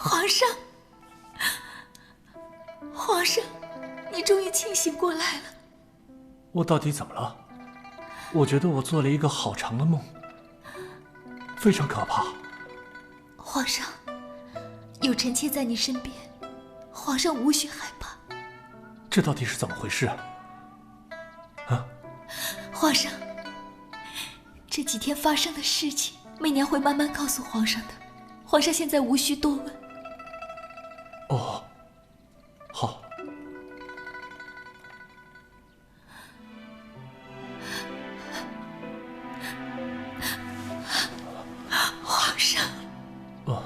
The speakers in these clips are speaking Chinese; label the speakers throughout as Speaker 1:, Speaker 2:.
Speaker 1: 皇上，皇上，你终于清醒过来了。
Speaker 2: 我到底怎么了？我觉得我做了一个好长的梦，非常可怕。
Speaker 1: 皇上，有臣妾在你身边，皇上无需害怕。
Speaker 2: 这到底是怎么回事？啊？
Speaker 1: 皇上，这几天发生的事情，媚娘会慢慢告诉皇上的。皇上现在无需多问。
Speaker 2: 哦，好。
Speaker 1: 皇上。
Speaker 2: 哦，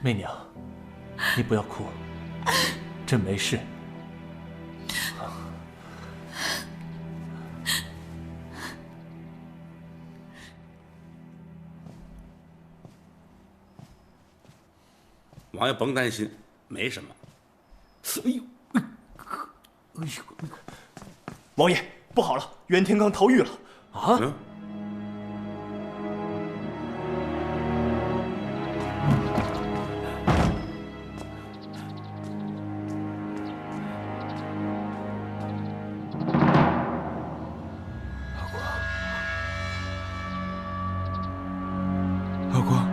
Speaker 2: 媚娘，你不要哭，朕没事。
Speaker 3: 王爷甭担心，没什么。
Speaker 2: 哎呦，哎呦，王爷，不好了，袁天罡逃狱了！啊？
Speaker 4: 阿光。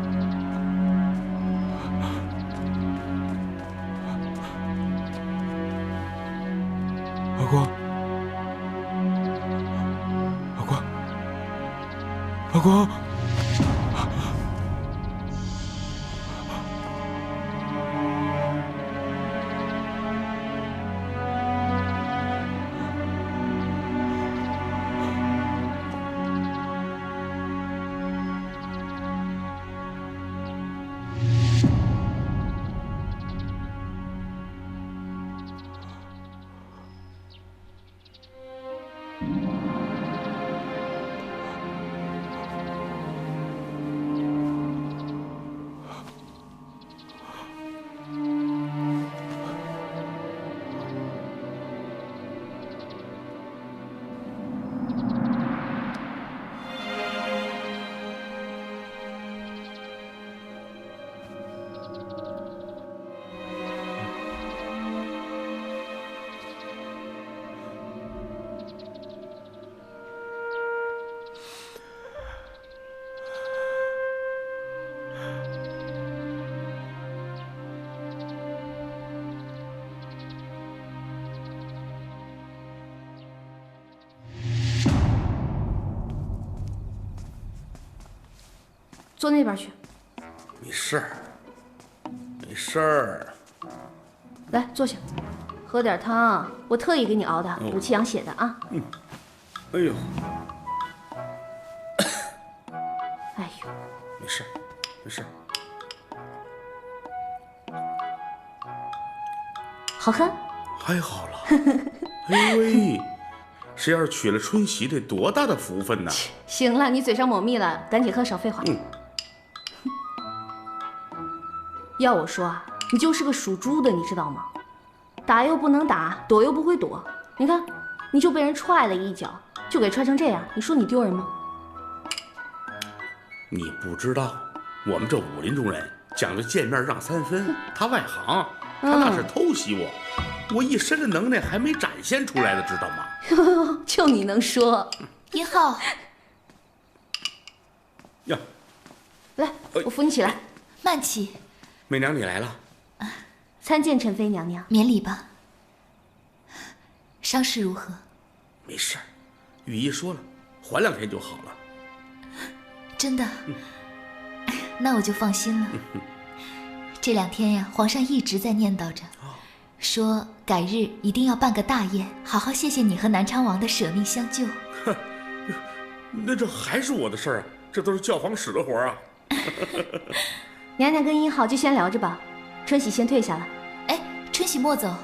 Speaker 4: 阿光，阿光，阿光，
Speaker 5: 坐那边去。
Speaker 3: 没事儿，没事儿。
Speaker 5: 来，坐下，喝点汤，我特意给你熬的，补气养血的啊。
Speaker 3: 哎呦，
Speaker 5: 哎呦，
Speaker 3: 没事儿，没事儿。
Speaker 5: 好喝？
Speaker 3: 还好了。哎呦喂，这要是娶了春喜，得多大的福分呢？
Speaker 5: 行了，你嘴上抹蜜了，赶紧喝，少废话。要我说啊，你就是个属猪的，你知道吗？打又不能打，躲又不会躲。你看，你就被人踹了一脚，就给踹成这样，你说你丢人吗？
Speaker 3: 你不知道，我们这武林中人讲究见面让3分。他外行，他那是偷袭我，我一身的能耐还没展现出来的，知道吗？
Speaker 5: 就你能说。
Speaker 1: 一号，
Speaker 3: 呀，
Speaker 5: 来，我扶你起来。
Speaker 1: 慢起。
Speaker 3: 媚娘，你来了。
Speaker 5: 参见陈妃娘娘。
Speaker 1: 免礼吧。伤势如何？
Speaker 3: 没事儿，御医说了，缓2天就好了。
Speaker 1: 真的？那我就放心了。这2天呀，皇上一直在念叨着，说改日一定要办个大宴，好好谢谢你和南昌王的舍命相救。
Speaker 3: 那这还是我的事儿啊，这都是教皇使的活啊。
Speaker 5: 娘娘跟1号就先聊着吧，春喜先退下了。
Speaker 1: 哎，春喜莫走，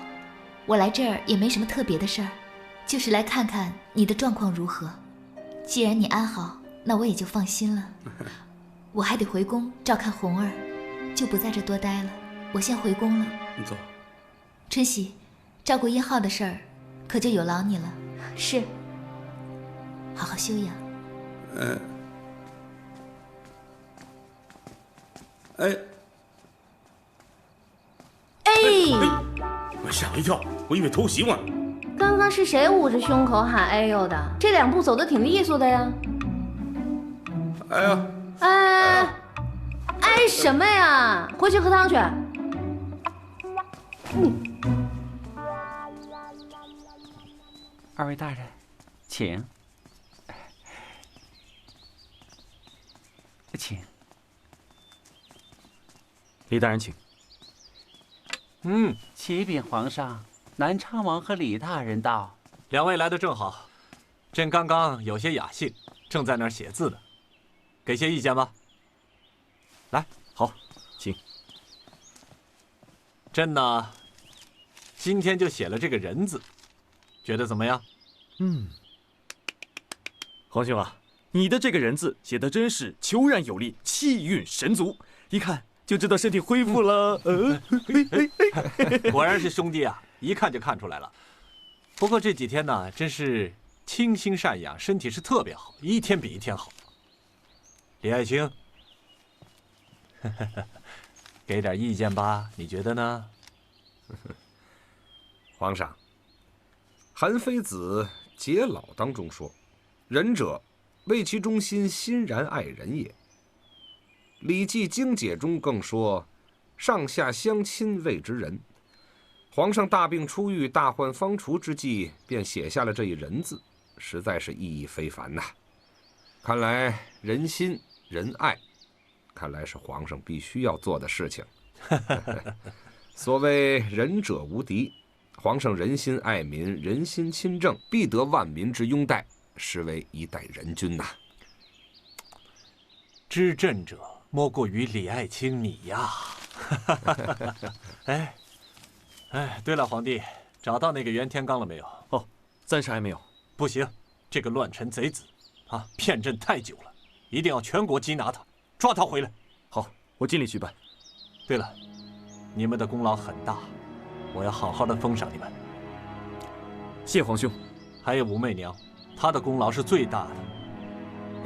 Speaker 1: 我来这儿也没什么特别的事儿，就是来看看你的状况如何。既然你安好，那我也就放心了。我还得回宫照看红儿，就不在这多待了。我先回宫了。
Speaker 3: 你走。
Speaker 1: 春喜，照顾1号的事儿，可就有劳你了。
Speaker 5: 是。
Speaker 1: 好好休养。
Speaker 3: 哎，我吓我一跳，我以为偷袭我呢。
Speaker 5: 刚刚是谁捂着胸口喊哎呦的？这2步走得挺利索的呀。
Speaker 3: 哎呀，
Speaker 5: 哎什么呀？回去喝汤去。
Speaker 6: 二位大人，请。请。
Speaker 2: 李大人请。
Speaker 6: 启禀皇上，南昌王和李大人到。
Speaker 7: 两位来的正好，朕刚刚有些雅兴，正在那儿写字呢，给些意见吧。来，
Speaker 2: 好，请。
Speaker 7: 朕呢，今天就写了这个人字，觉得怎么样？
Speaker 2: 皇兄啊，你的这个人字写的真是遒然有力，气韵神足，一看就知道身体恢复了。
Speaker 7: 果然是兄弟啊，一看就看出来了。不过这几天呢，真是清心善养，身体是特别好，一天比一天好。李爱卿，给点意见吧，你觉得呢？
Speaker 8: 皇上，韩非子《解老》当中说：“仁者，为其中心欣然爱人也。”《礼记经解》中更说：“上下相亲谓之仁。”皇上大病初愈、大患方除之际，便写下了这一仁字，实在是意义非凡呐。看来仁心仁爱，看来是皇上必须要做的事情。所谓仁者无敌，皇上仁心爱民，人心亲政，必得万民之拥戴，实为一代仁君呐。
Speaker 7: 知朕者，莫过于李爱卿你呀。哎，对了，皇帝，找到那个袁天罡了没有？
Speaker 2: 哦，暂时还没有。
Speaker 7: 不行，这个乱臣贼子啊，骗朕太久了，一定要全国缉拿他，抓他回来。
Speaker 2: 好，我尽力去办。
Speaker 7: 对了，你们的功劳很大，我要好好的封赏你们。
Speaker 2: 谢皇兄。
Speaker 7: 还有武媚娘，她的功劳是最大的。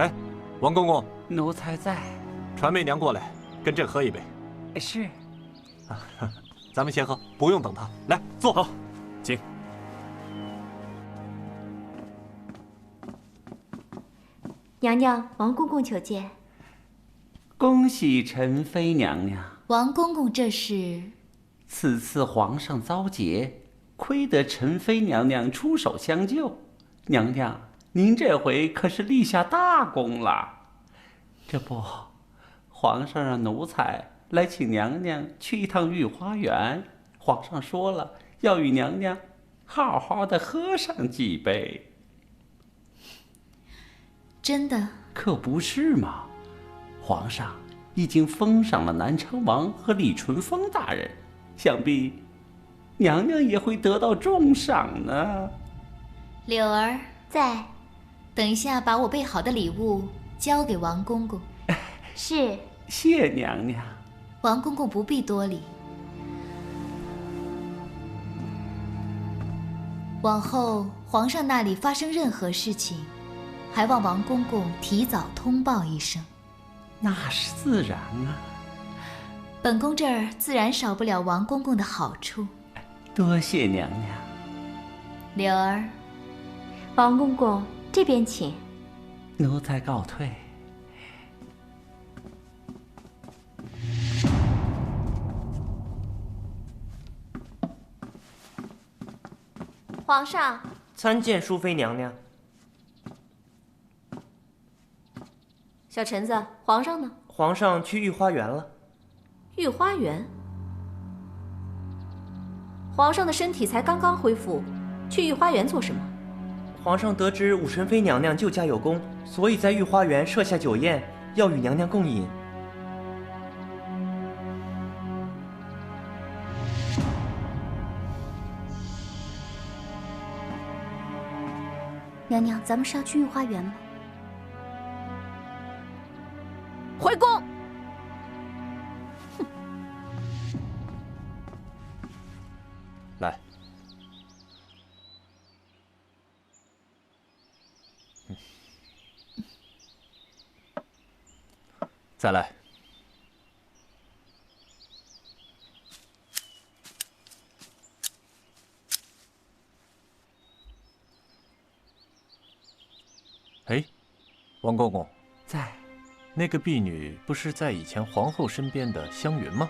Speaker 7: 哎，王公公，
Speaker 6: 奴才在。
Speaker 7: 传媚娘过来，跟朕喝一杯。
Speaker 6: 是。
Speaker 7: 咱们先喝，不用等她。来，坐。
Speaker 2: 好，请。
Speaker 9: 娘娘，王公公求见。
Speaker 6: 恭喜陈妃娘娘。
Speaker 1: 王公公，这是？
Speaker 6: 此次皇上遭劫，亏得陈妃娘娘出手相救。娘娘，您这回可是立下大功了。这不，皇上让奴才来请娘娘去一趟御花园，皇上说了，要与娘娘好好的喝上几杯。
Speaker 1: 真的？
Speaker 6: 可不是嘛！皇上已经封赏了南昌王和李淳风大人，想必娘娘也会得到重赏呢。
Speaker 1: 柳儿
Speaker 9: 在。
Speaker 1: 等一下，把我备好的礼物交给王公公。
Speaker 9: 是。
Speaker 6: 谢娘娘。
Speaker 1: 王公公不必多礼。往后皇上那里发生任何事情，还望王公公提早通报一声。
Speaker 6: 那是自然啊。
Speaker 1: 本宫这儿自然少不了王公公的好处。
Speaker 6: 多谢娘娘。
Speaker 1: 柳儿，
Speaker 9: 王公公这边请。
Speaker 6: 奴才告退。
Speaker 9: 皇上，
Speaker 10: 参见淑妃娘娘。
Speaker 9: 小臣子，皇上呢？
Speaker 10: 皇上去御花园了。
Speaker 9: 御花园？皇上的身体才刚刚恢复，去御花园做什么？
Speaker 10: 皇上得知武神妃娘娘救驾有功，所以在御花园设下酒宴，要与娘娘共饮。
Speaker 9: 娘娘，咱们是要去御花园吗？
Speaker 5: 回宫。
Speaker 7: 来。再来。王公公
Speaker 6: 在。
Speaker 7: 那个婢女不是在以前皇后身边的湘云吗？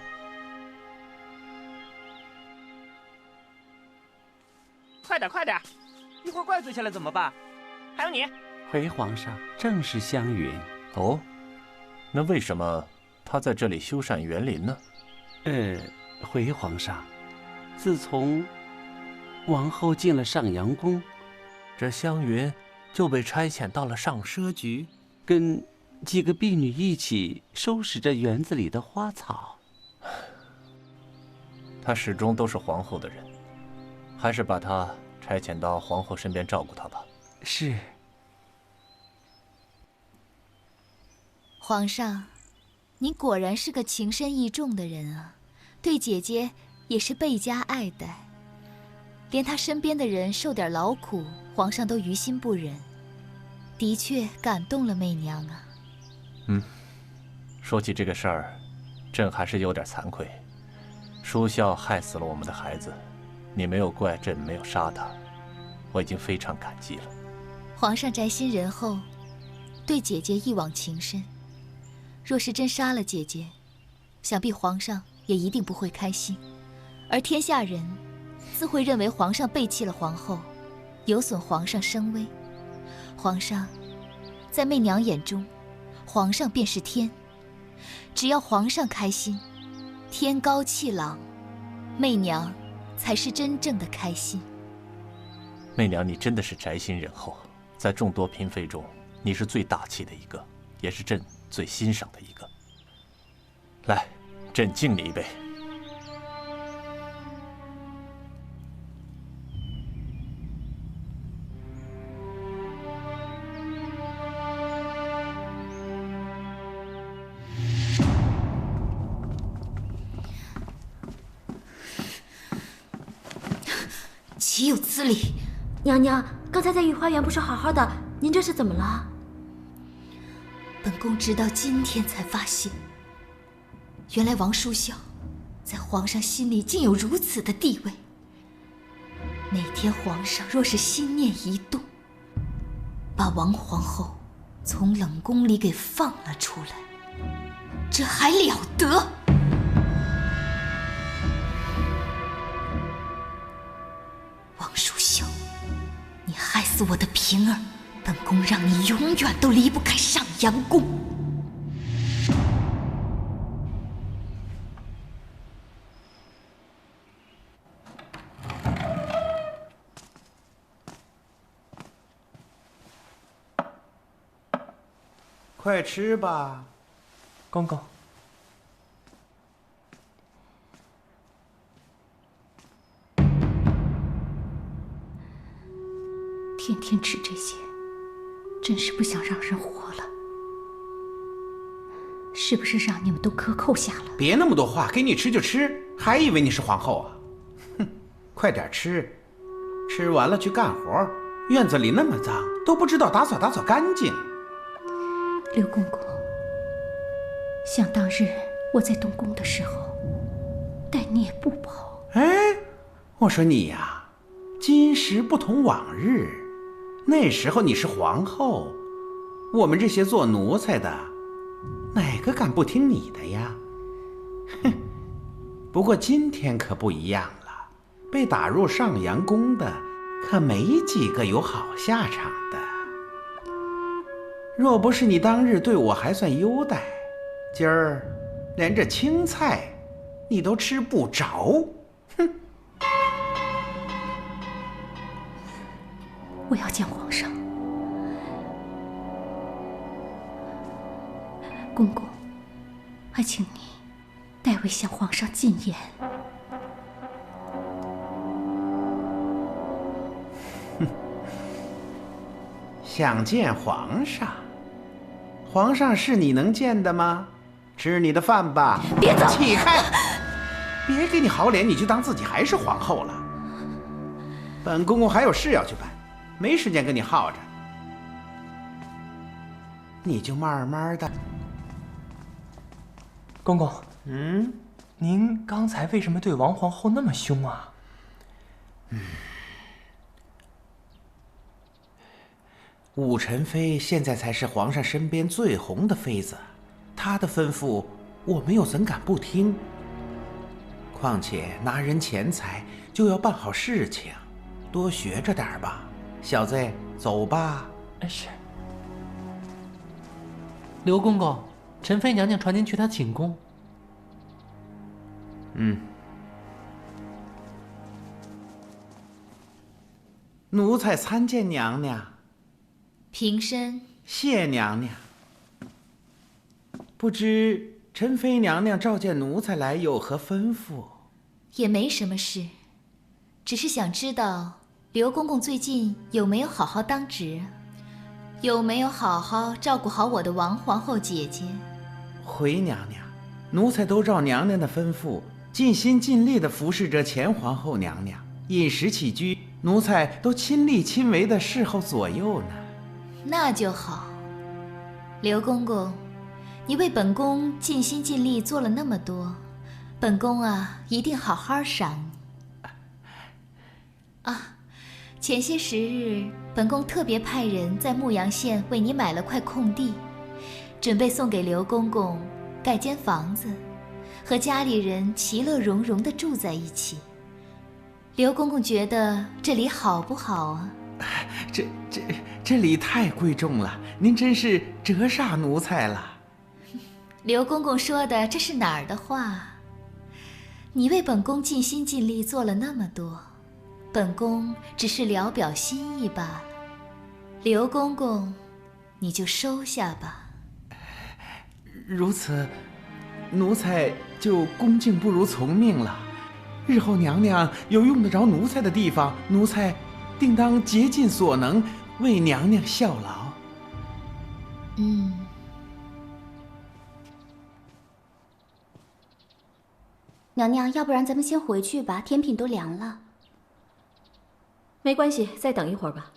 Speaker 10: 快点，快点！一会儿怪罪下来怎么办？还有你，
Speaker 6: 回皇上，正是湘云。
Speaker 7: 哦，那为什么她在这里修缮园林呢？
Speaker 6: 回皇上，自从王后进了上阳宫，
Speaker 7: 这湘云就被差遣到了上奢局，
Speaker 6: 跟几个婢女一起收拾着园子里的花草。
Speaker 7: 她始终都是皇后的人，还是把她差遣到皇后身边照顾她吧。
Speaker 6: 是。
Speaker 1: 皇上，您果然是个情深义重的人啊，对姐姐也是倍加爱戴，连她身边的人受点劳苦，皇上都于心不忍，的确感动了媚娘啊。
Speaker 7: 说起这个事儿，朕还是有点惭愧。淑孝害死了我们的孩子，你没有怪朕没有杀他，我已经非常感激了。
Speaker 1: 皇上宅心仁厚，对姐姐一往情深。若是真杀了姐姐，想必皇上也一定不会开心，而天下人自会认为皇上背弃了皇后，有损皇上声威。皇上在媚娘眼中，皇上便是天，只要皇上开心，天高气朗，媚娘才是真正的开心。
Speaker 7: 媚娘，你真的是宅心仁厚，在众多嫔妃中，你是最大气的一个，也是朕最欣赏的一个。来，朕敬你一杯。
Speaker 1: 岂有此理！
Speaker 9: 娘娘，刚才在御花园不是好好的，您这是怎么了？
Speaker 1: 本宫直到今天才发现，原来王淑孝在皇上心里竟有如此的地位。哪天皇上若是心念一动，把王皇后从冷宫里给放了出来，这还了得！王淑孝，你害死我的平儿，本宫让你永远都离不开上阳宫。
Speaker 11: 快吃吧，
Speaker 10: 公公。
Speaker 9: 天天吃这些，真是不想让人活了。是不是让你们都克扣下了？
Speaker 11: 别那么多话，给你吃就吃，还以为你是皇后啊？哼，快点吃，吃完了去干活。院子里那么脏，都不知道打扫打扫干净。
Speaker 9: 刘公公，想当日我在东宫的时候，待你也不薄。
Speaker 11: 哎，我说你呀，今时不同往日。那时候你是皇后，我们这些做奴才的，哪个敢不听你的呀？哼！不过今天可不一样了，被打入上阳宫的，可没几个有好下场的。若不是你当日对我还算优待，今儿连这青菜你都吃不着。哼！
Speaker 9: 我要见皇上。公公，还请你代为向皇上进言。
Speaker 11: 想见皇上？皇上是你能见的吗？吃你的饭吧。
Speaker 9: 别走！
Speaker 11: 起开！别给你好脸，你就当自己还是皇后了。本公公还有事要去办，没时间跟你耗着。你就慢慢的。
Speaker 10: 公公，您刚才为什么对王皇后那么凶啊？
Speaker 11: 武宸妃现在才是皇上身边最红的妃子，她的吩咐我们又怎敢不听？况且拿人钱财就要办好事情，多学着点吧。小子，走吧。
Speaker 12: 是。刘公公，宸妃娘娘传您去她寝宫。
Speaker 11: 奴才参见娘娘。
Speaker 1: 平身。
Speaker 11: 谢娘娘。不知宸妃娘娘召见奴才来有何吩咐？
Speaker 1: 也没什么事，只是想知道刘公公最近有没有好好当值，有没有好好照顾好我的王皇后姐姐。
Speaker 11: 回娘娘，奴才都照娘娘的吩咐，尽心尽力地服侍着前皇后娘娘，饮食起居，奴才都亲力亲为地侍候左右呢。
Speaker 1: 那就好。刘公公，你为本宫尽心尽力做了那么多，本宫啊一定好好赏你。啊，前些时日，本宫特别派人在牧羊县为你买了块空地，准备送给刘公公盖间房子，和家里人其乐融融地住在一起。刘公公觉得这里好不好啊？
Speaker 11: 这里太贵重了，您真是折煞奴才了。
Speaker 1: 刘公公说的这是哪儿的话？你为本宫尽心尽力做了那么多，本宫只是聊表心意罢了。刘公公，你就收下吧。
Speaker 11: 如此，奴才就恭敬不如从命了。日后娘娘有用得着奴才的地方，奴才定当竭尽所能为娘娘效劳。
Speaker 5: 娘娘，要不然咱们先回去吧，天品都凉了。没关系，再等一会儿吧。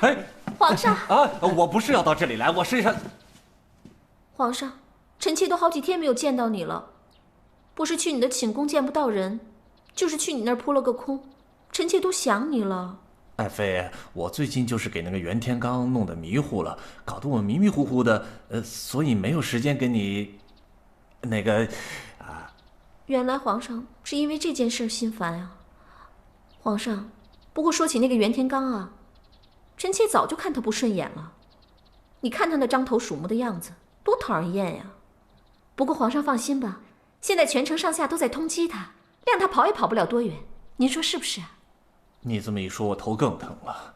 Speaker 7: 哎，
Speaker 5: 皇上
Speaker 7: 啊，我不是要到这里来，我是想……
Speaker 5: 皇上，臣妾都好几天没有见到你了，不是去你的寝宫见不到人，就是去你那儿扑了个空，臣妾都想你了。
Speaker 7: 爱妃，我最近就是给那个袁天罡弄得迷糊了，搞得我迷迷糊糊的，所以没有时间跟你那个啊。
Speaker 5: 原来皇上是因为这件事心烦啊。皇上，不过说起那个袁天罡啊，臣妾早就看他不顺眼了。你看他那獐头鼠目的样子，多讨人厌呀。不过皇上放心吧，现在全城上下都在通缉他，谅他跑也跑不了多远。您说是不是啊？
Speaker 7: 你这么一说，我头更疼了。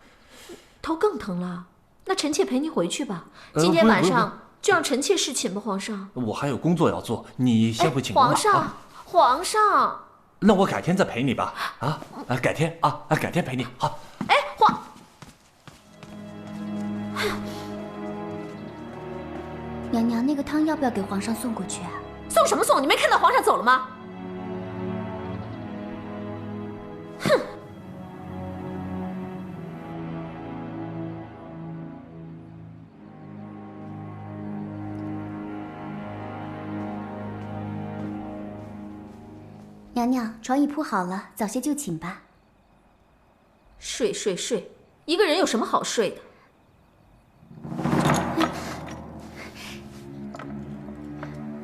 Speaker 5: 头更疼了？那臣妾陪您回去吧。今天晚上就让臣妾侍寝吧，皇上。
Speaker 7: 我还有工作要做，你先回寝宫吧。
Speaker 5: 皇上，皇上。
Speaker 7: 那我改天再陪你吧。改天啊，改天陪你。好。
Speaker 9: 娘娘，那个汤要不要给皇上送过去啊？
Speaker 5: 送什么送？你没看到皇上走了吗？哼！
Speaker 9: 娘娘，床已铺好了，早些就寝吧。
Speaker 5: 睡，一个人有什么好睡的？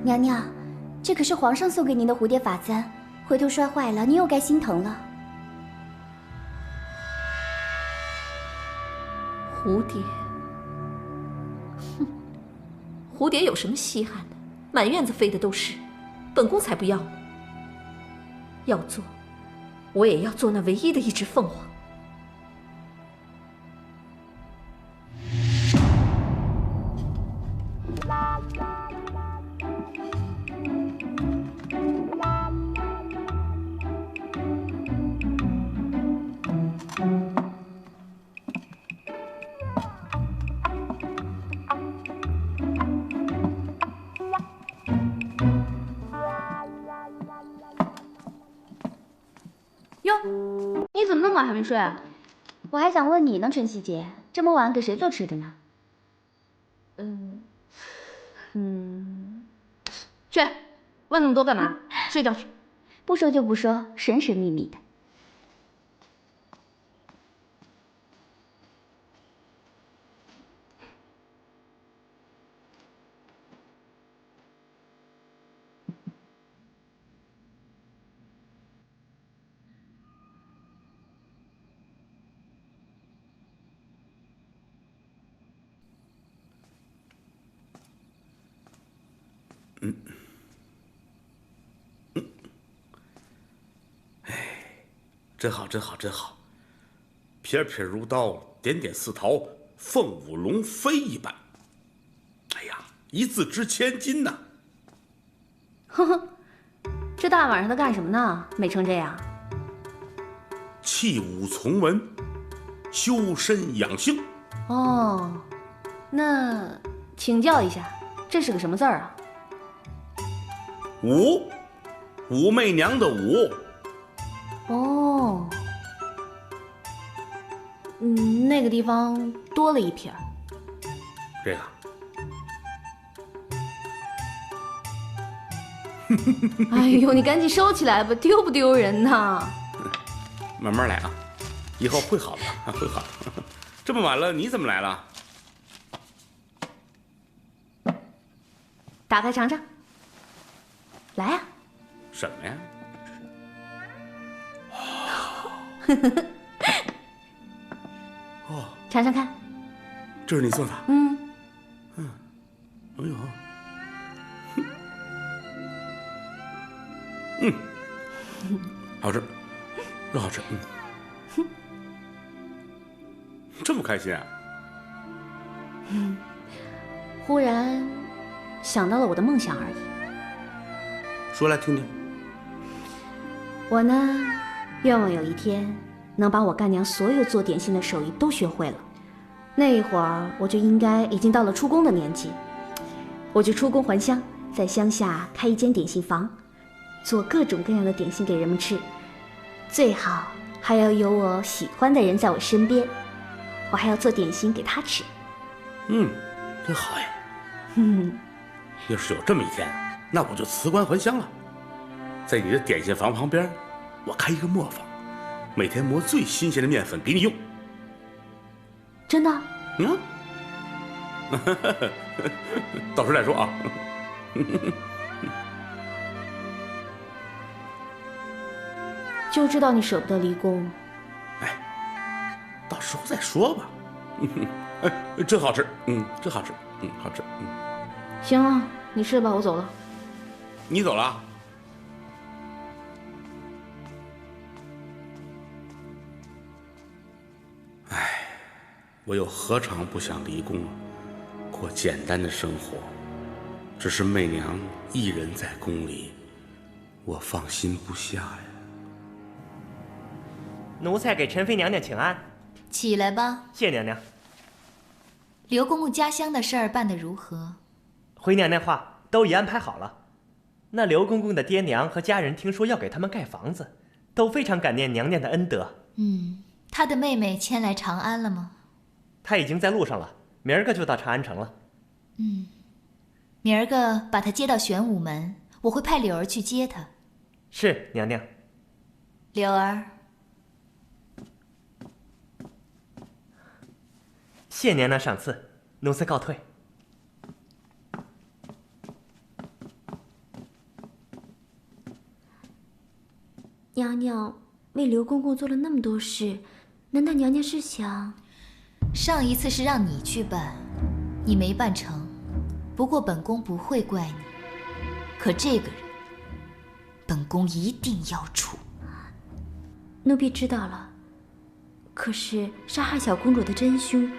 Speaker 9: 娘娘，这可是皇上送给您的蝴蝶发簪，回头摔坏了，您又该心疼了。
Speaker 5: 蝴蝶，哼，蝴蝶有什么稀罕的？满院子飞的都是，本宫才不要呢。要做，我也要做那唯一的一只凤凰。
Speaker 9: 哟，你怎么那么晚还没睡啊？我还想问你呢，晨曦姐，这么晚给谁做吃的呢？
Speaker 5: 去。问那么多干嘛？睡觉去。
Speaker 9: 不说就不说，神神秘秘的。
Speaker 3: 真好，真好，真好，撇撇如刀，点点似桃，凤舞龙飞一般。哎呀，一字值千金呐！
Speaker 5: 呵呵，这大晚上的干什么呢？美成这样。
Speaker 3: 弃武从文，修身养性。
Speaker 5: 哦，那请教一下，这是个什么字儿啊？
Speaker 3: 武，武媚娘的武。
Speaker 5: 哦，那个地方多了一撇。
Speaker 3: 这个。
Speaker 5: 哎呦，你赶紧收起来吧，丢不丢人呐？
Speaker 3: 慢慢来啊，以后会好的，会好的。这么晚了，你怎么来了？
Speaker 5: 打开尝尝。来呀。
Speaker 3: 什么呀？哦，
Speaker 5: 尝尝看。
Speaker 3: 这是你做的？哎呦，好吃，真好吃，这么开心啊？
Speaker 5: 忽然想到了我的梦想而已。
Speaker 3: 说来听听。
Speaker 5: 我呢，愿望有一天能把我干娘所有做点心的手艺都学会了。那一会儿我就应该已经到了出宫的年纪，我就出宫还乡，在乡下开一间点心房，做各种各样的点心给人们吃，最好还要有我喜欢的人在我身边，我还要做点心给他吃。
Speaker 3: 真好呀。要是有这么一天，那我就辞官还乡了，在你的点心房旁边，我开一个磨坊，每天磨最新鲜的面粉给你用。
Speaker 5: 真的？
Speaker 3: 到时候再说啊。
Speaker 5: 就知道你舍不得离宫。
Speaker 3: 到时候再说吧。真好吃，真好吃，好吃，
Speaker 5: 行了，你吃吧，我走了。
Speaker 3: 你走了？我又何尝不想离宫，过简单的生活？只是媚娘一人在宫里，我放心不下呀。
Speaker 10: 奴才给陈妃娘娘请安。
Speaker 1: 起来吧。
Speaker 10: 谢娘娘。
Speaker 1: 刘公公家乡的事儿办得如何？
Speaker 10: 回娘娘话，都已安排好了。那刘公公的爹娘和家人听说要给他们盖房子，都非常感念娘娘的恩德。
Speaker 1: 他的妹妹迁来长安了吗？
Speaker 10: 她已经在路上了，明儿个就到长安城了。
Speaker 1: 明儿个把她接到玄武门，我会派柳儿去接她。
Speaker 10: 是娘娘。
Speaker 1: 柳儿，
Speaker 10: 谢娘娘赏赐，奴才告退。
Speaker 9: 娘娘为刘公公做了那么多事，难道娘娘是想……
Speaker 1: 上一次是让你去办，你没办成，不过本宫不会怪你。可这个人，本宫一定要除。
Speaker 9: 奴婢知道了。可是杀害小公主的真凶，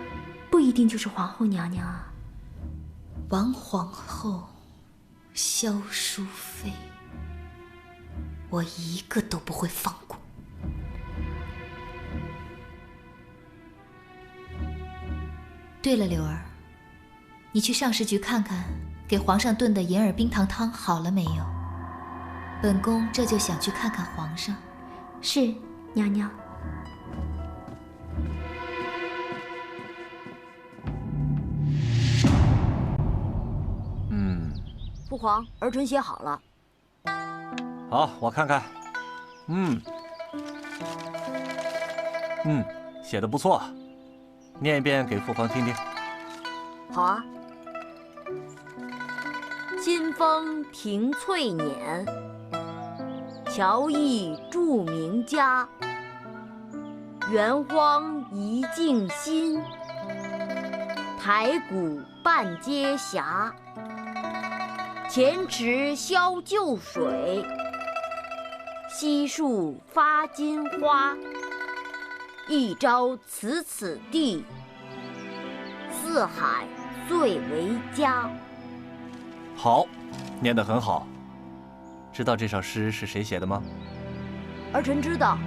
Speaker 9: 不一定就是皇后娘娘啊。
Speaker 1: 王皇后，萧淑妃，我一个都不会放过。对了，柳儿，你去上食局看看，给皇上炖的银耳冰糖汤好了没有？本宫这就想去看看皇上。
Speaker 9: 是，娘娘。
Speaker 13: 父皇，儿臣写好了。
Speaker 7: 好，我看看。写的不错，念一遍给父皇听听。
Speaker 13: 好啊。新丰庭翠辇，乔艺著名家。园荒一径新，台谷半阶斜。前池消旧水，西树发金花。一朝此地，四海最为家。
Speaker 7: 好，念得很好。知道这首诗是谁写的吗？
Speaker 13: 儿臣知道，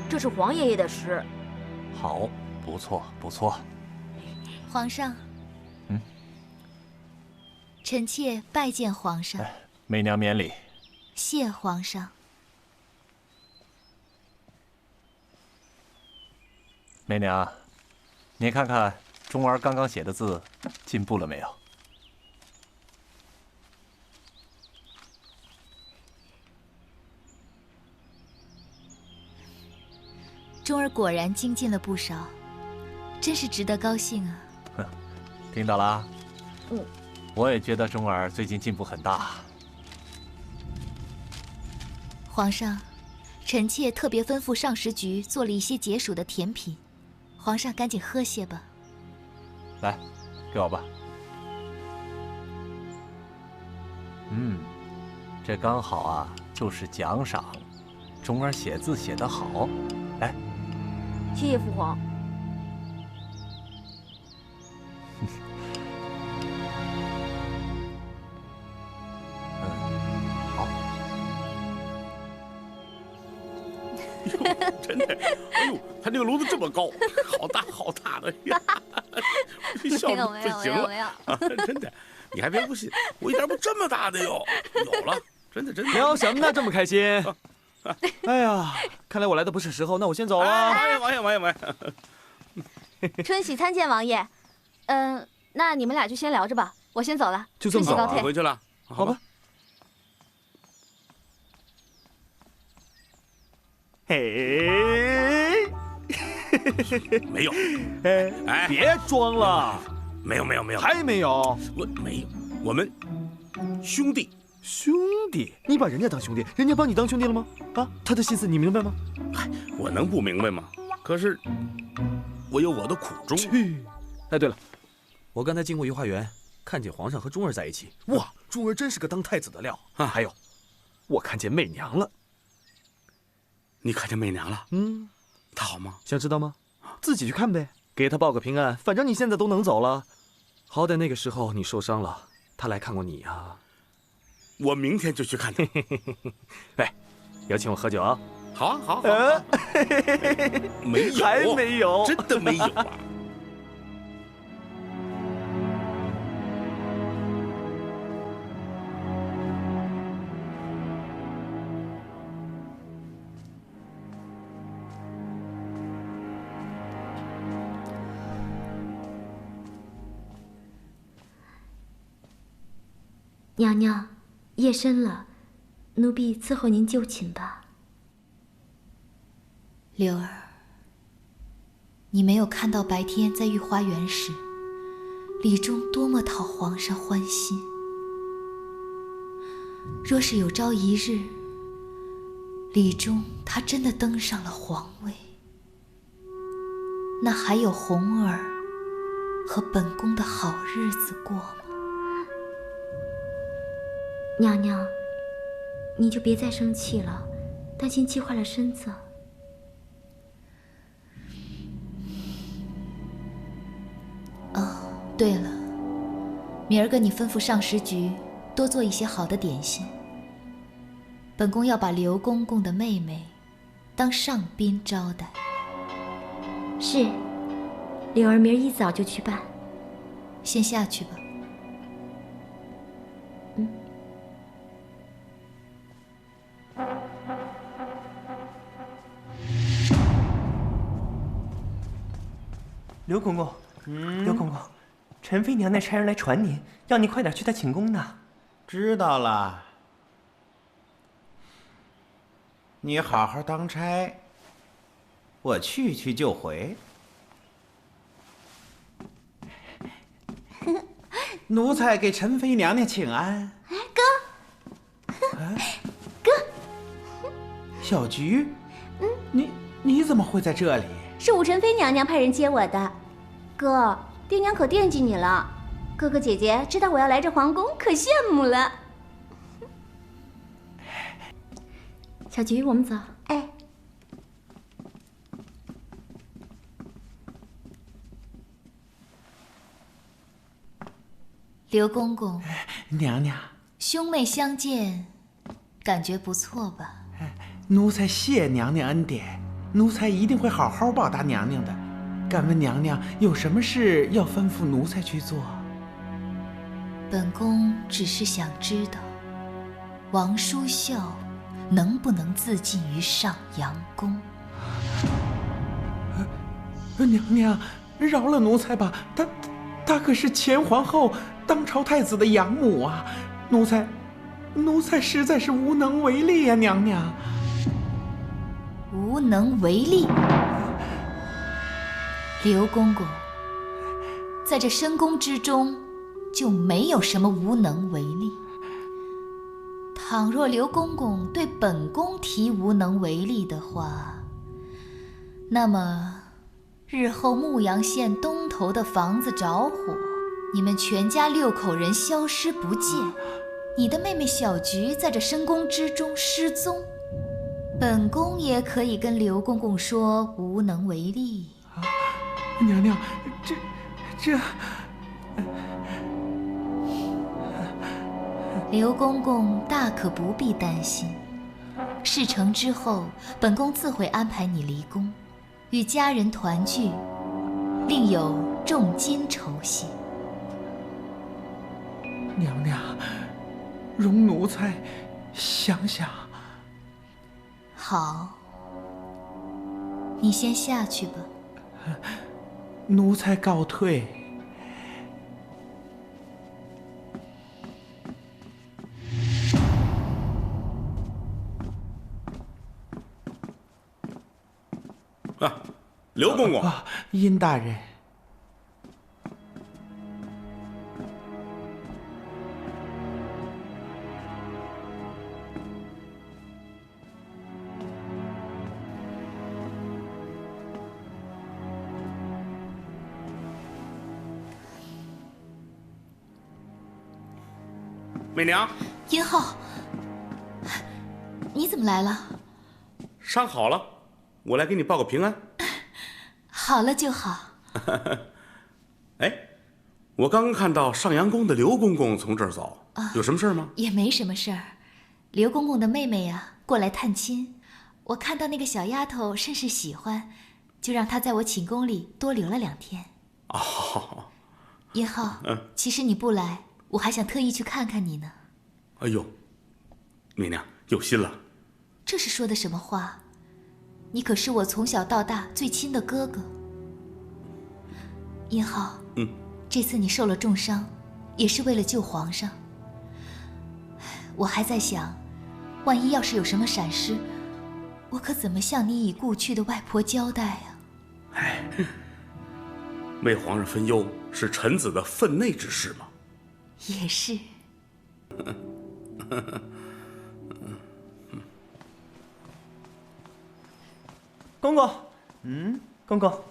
Speaker 13: 这是皇爷爷的诗。
Speaker 7: 好，不错不错。
Speaker 1: 皇上，臣妾拜见皇上。
Speaker 7: 媚娘免礼。
Speaker 1: 谢皇上。
Speaker 7: 媚娘，您看看钟儿刚刚写的字进步了没有？
Speaker 1: 钟儿果然精进了不少，真是值得高兴啊！
Speaker 7: 听到了？我也觉得钟儿最近进步很大。
Speaker 1: 皇上，臣妾特别吩咐上食局做了一些解暑的甜品，皇上赶紧喝些吧。
Speaker 7: 来，给我吧。这刚好啊，就是奖赏。钟儿写字写得好，来。
Speaker 13: 谢谢父皇。
Speaker 7: 好。
Speaker 3: 真的，哎呦，他那个炉子这么高，好大好大的呀！笑得不行了，真的，你还别不信，我一点不这么大的哟，有了，真的。
Speaker 2: 聊什么呢？这么开心？哎呀，看来我来的不是时候，那我先走了。
Speaker 3: 王爷。
Speaker 14: 春喜参见王爷。那你们俩就先聊着吧，我先走了。
Speaker 2: 就这么走啊？
Speaker 3: 回去了？
Speaker 2: 好吧。嘿，
Speaker 3: 没有。
Speaker 2: 哎，别装了。
Speaker 3: 没有，
Speaker 2: 还没有。
Speaker 3: 我们兄弟。
Speaker 2: 兄弟？你把人家当兄弟，人家把你当兄弟了吗？啊，他的心思你明白吗？
Speaker 3: 我能不明白吗？可是我有我的苦衷。
Speaker 2: 哎，对了，我刚才经过御花园，看见皇上和钟儿在一起。哇，钟儿真是个当太子的料啊！还有，我看见媚娘了。
Speaker 3: 你看见媚娘了？她好吗？
Speaker 2: 想知道吗？自己去看呗，给她报个平安。反正你现在都能走了，好歹那个时候你受伤了，她来看过你啊。
Speaker 3: 我明天就去看她。
Speaker 2: 哎，要请我喝酒啊？
Speaker 3: 好。没有，
Speaker 2: 还没有，
Speaker 3: 真的没有啊。
Speaker 9: 娘娘，夜深了，奴婢伺候您就寝吧。
Speaker 1: 柳儿，你没有看到白天在御花园时，李忠多么讨皇上欢心。若是有朝一日，李忠他真的登上了皇位，那还有红儿和本宫的好日子过吗？
Speaker 9: 娘娘，你就别再生气了，担心气坏了身子。
Speaker 1: 对了，明儿个你吩咐上食局多做一些好的点心。本宫要把刘公公的妹妹当上宾招待。
Speaker 9: 是，柳儿明儿一早就去办。
Speaker 1: 先下去吧。
Speaker 10: 刘公公，刘公公，陈妃娘娘差人来传您，让你快点去她寝宫呢。
Speaker 11: 知道了。你好好当差，我去就回。奴才给陈妃娘娘请安。
Speaker 9: 哥，哥，
Speaker 11: 小菊，你怎么会在这里？
Speaker 9: 是武宸妃娘娘派人接我的。哥，爹娘可惦记你了。哥哥姐姐知道我要来这皇宫，可羡慕了。小菊，我们走。哎。
Speaker 1: 刘公公，
Speaker 11: 娘娘，
Speaker 1: 兄妹相见，感觉不错吧？
Speaker 11: 奴才谢娘娘恩典，奴才一定会好好报答娘娘的。敢问娘娘有什么事要吩咐奴才去做？
Speaker 1: 本宫只是想知道，王叔孝能不能自尽于上阳宫？
Speaker 11: 娘娘，饶了奴才吧，她可是前皇后当朝太子的养母啊！奴才实在是无能为力呀，娘娘。
Speaker 1: 无能为力？刘公公，在这深宫之中，就没有什么无能为力。倘若刘公公对本宫提无能为力的话，那么日后牧羊县东头的房子着火，你们全家6口人消失不见，你的妹妹小菊在这深宫之中失踪，本宫也可以跟刘公公说无能为力。
Speaker 11: 娘娘，这……
Speaker 1: 刘公公大可不必担心，事成之后，本宫自会安排你离宫，与家人团聚，另有重金酬谢。
Speaker 11: 娘娘，容奴才想想。
Speaker 1: 好，你先下去吧。
Speaker 11: 奴才告退。
Speaker 3: 啊，刘公公。
Speaker 11: 殷大人。
Speaker 3: 媚娘，
Speaker 1: 殷浩，你怎么来了？
Speaker 3: 伤好了，我来给你报个平安。
Speaker 1: 好了就好。
Speaker 3: 哎，我刚刚看到上阳宫的刘公公从这儿走，有什么事吗？
Speaker 1: 也没什么事儿。刘公公的妹妹呀，过来探亲，我看到那个小丫头甚是喜欢，就让她在我寝宫里多留了2天。
Speaker 3: 哦，
Speaker 1: 殷浩，其实你不来，我还想特意去看看你呢。
Speaker 3: 哎呦，媚娘有心了。
Speaker 1: 这是说的什么话？你可是我从小到大最亲的哥哥。殷浩，这次你受了重伤，也是为了救皇上。我还在想，万一要是有什么闪失，我可怎么向你已故去的外婆交代啊？
Speaker 3: 哎，为皇上分忧是臣子的分内之事吗？
Speaker 1: 也是。
Speaker 10: 公公，公公，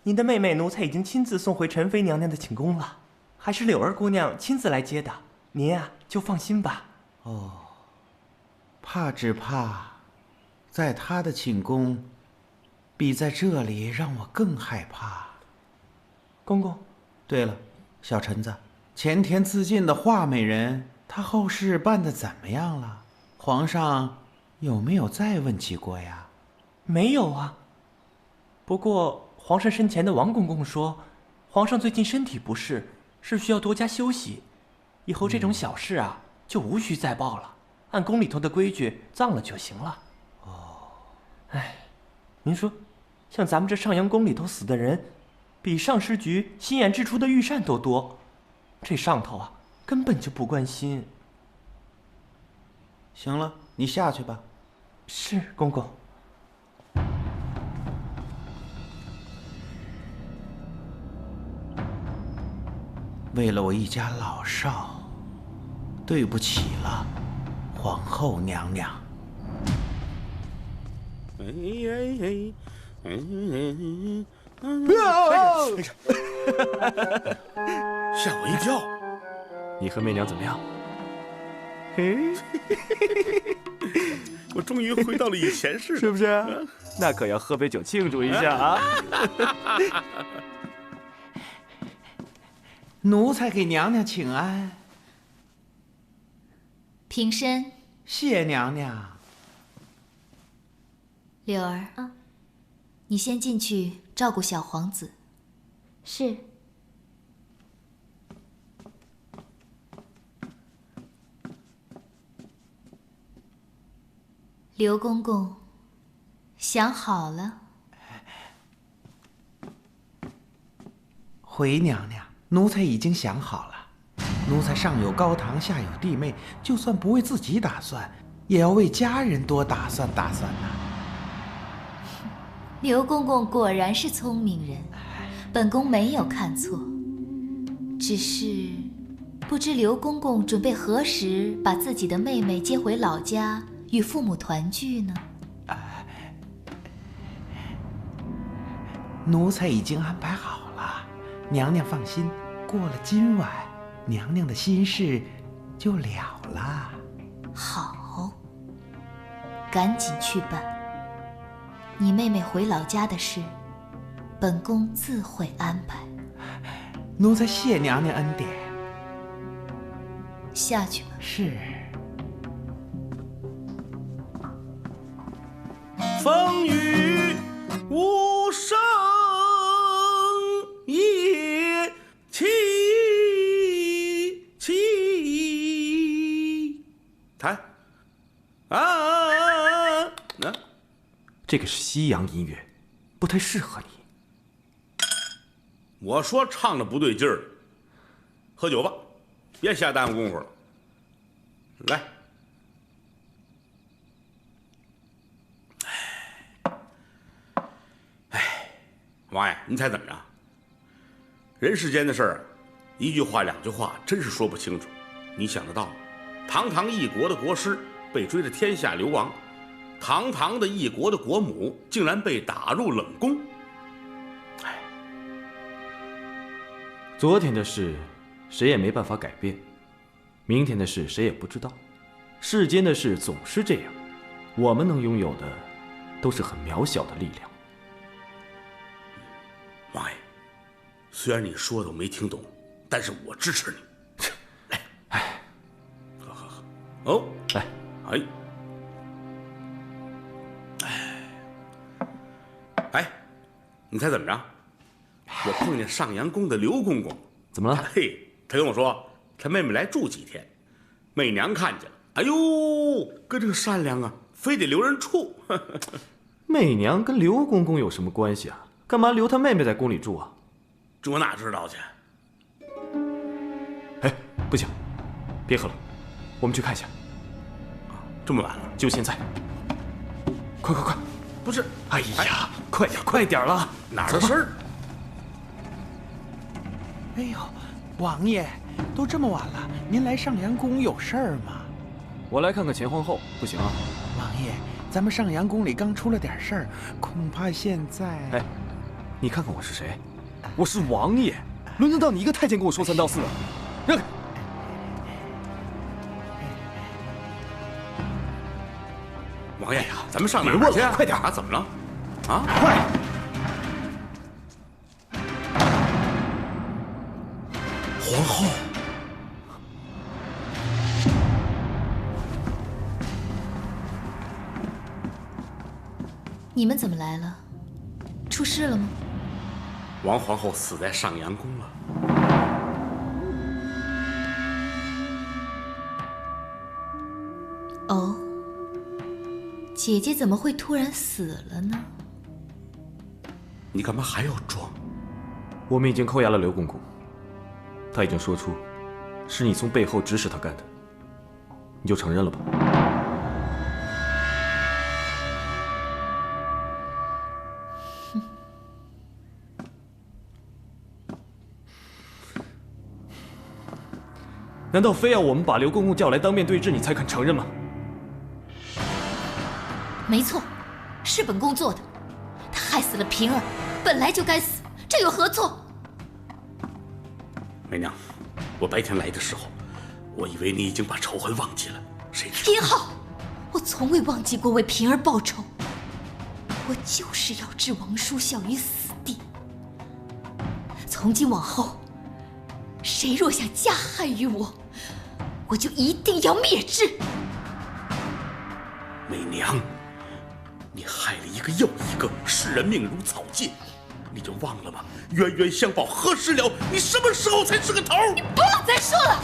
Speaker 10: 您的妹妹奴才已经亲自送回宸妃娘娘的寝宫了，还是柳儿姑娘亲自来接的，您啊就放心吧。
Speaker 11: 哦，只怕在她的寝宫，比在这里让我更害怕。
Speaker 10: 公公，
Speaker 11: 对了，小臣子，前天自尽的华美人，她后事办得怎么样了？皇上有没有再问起过呀？
Speaker 10: 没有啊。不过皇上身前的王公公说，皇上最近身体不适，是需要多加休息，以后这种小事啊就无需再报了，按宫里头的规矩葬了就行了。哦，哎，您说，像咱们这上阳宫里头死的人，比上师局新研制出的御膳都多，这上头啊根本就不关心。
Speaker 11: 行了，你下去吧。
Speaker 10: 是公公。
Speaker 11: 为了我一家老少，对不起了，皇后娘娘。
Speaker 3: 吓我一跳！
Speaker 2: 你和媚娘怎么样？
Speaker 3: 我终于回到了以前似的，
Speaker 2: 是不是？那可要喝杯酒庆祝一下啊！
Speaker 11: 奴才给娘娘请安。
Speaker 1: 平身。
Speaker 11: 谢娘娘。
Speaker 1: 柳儿，你先进去照顾小皇子。
Speaker 5: 是。
Speaker 1: 刘公公，想好了？
Speaker 11: 回娘娘，奴才已经想好了。奴才上有高堂，下有弟妹，就算不为自己打算，也要为家人多打算打算呐。
Speaker 1: 刘公公果然是聪明人，本宫没有看错。只是不知刘公公准备何时把自己的妹妹接回老家与父母团聚呢？
Speaker 11: 奴才已经安排好了，娘娘放心，过了今晚，娘娘的心事就了了。
Speaker 1: 好，赶紧去办。你妹妹回老家的事，本宫自会安排。
Speaker 11: 奴才谢娘娘恩典。
Speaker 1: 下去吧。
Speaker 11: 是。
Speaker 3: 风雨无声夜凄凄。弹
Speaker 2: 这个是西洋音乐，不太适合你。
Speaker 3: 我说唱的不对劲儿，喝酒吧，别瞎耽误功夫了。来，王爷，你猜怎么着？人世间的事儿，一句话两句话真是说不清楚。你想得到，堂堂一国的国师被追着天下流亡，堂堂的一国的国母竟然被打入冷宫。
Speaker 2: 昨天的事，谁也没办法改变；明天的事，谁也不知道。世间的事总是这样，我们能拥有的，都是很渺小的力量。
Speaker 3: 王爷，虽然你说的我没听懂，但是我支持你。来，喝。哦，
Speaker 2: 来，
Speaker 3: 你猜怎么着？我碰见上阳宫的刘公公，
Speaker 2: 怎么了？
Speaker 3: 嘿，他跟我说，他妹妹来住几天，媚娘看见了，哎呦，哥这个善良啊，非得留人处。
Speaker 2: 媚娘跟刘公公有什么关系啊？干嘛留他妹妹在宫里住啊？
Speaker 3: 这我哪知道去？
Speaker 2: 哎，不行，别喝了，我们去看一下。
Speaker 3: 这么晚了，
Speaker 2: 就现在！快！
Speaker 3: 不是，
Speaker 2: 哎呀，快点了！
Speaker 3: 哪儿的事儿？
Speaker 11: 哎呦，王爷，都这么晚了，您来上阳宫有事儿吗？
Speaker 2: 我来看看前皇后，不行啊。
Speaker 11: 王爷，咱们上阳宫里刚出了点事儿，恐怕现在……
Speaker 2: 哎，你看看我是谁？我是王爷，轮得到你一个太监跟我说三道四？让开！
Speaker 3: 王爷呀，咱们上哪儿去？
Speaker 2: 快点
Speaker 3: 啊！怎么了？啊！
Speaker 2: 快！
Speaker 3: 皇后，
Speaker 1: 你们怎么来了？出事了吗？
Speaker 3: 王皇后死在上阳宫了。
Speaker 1: 哦，姐姐怎么会突然死了呢？
Speaker 3: 你干嘛还要装？
Speaker 2: 我们已经扣押了刘公公，他已经说出是你从背后指使他干的，你就承认了吧。难道非要我们把刘公公叫来当面对质，你才肯承认吗？
Speaker 1: 没错，是本宫做的。他害死了平儿，本来就该死，这有何错？
Speaker 3: 媚娘，我白天来的时候，我以为你已经把仇恨忘记了，谁知道？
Speaker 1: 殷浩，我从未忘记过为平儿报仇，我就是要置王叔孝于死地。从今往后，谁若想加害于我，我就一定要灭之。
Speaker 3: 媚娘，你害了一个又一个，世人命如草芥，你就忘了吗？冤冤相报何时了？你什么时候才是个头？
Speaker 1: 你不要再说了。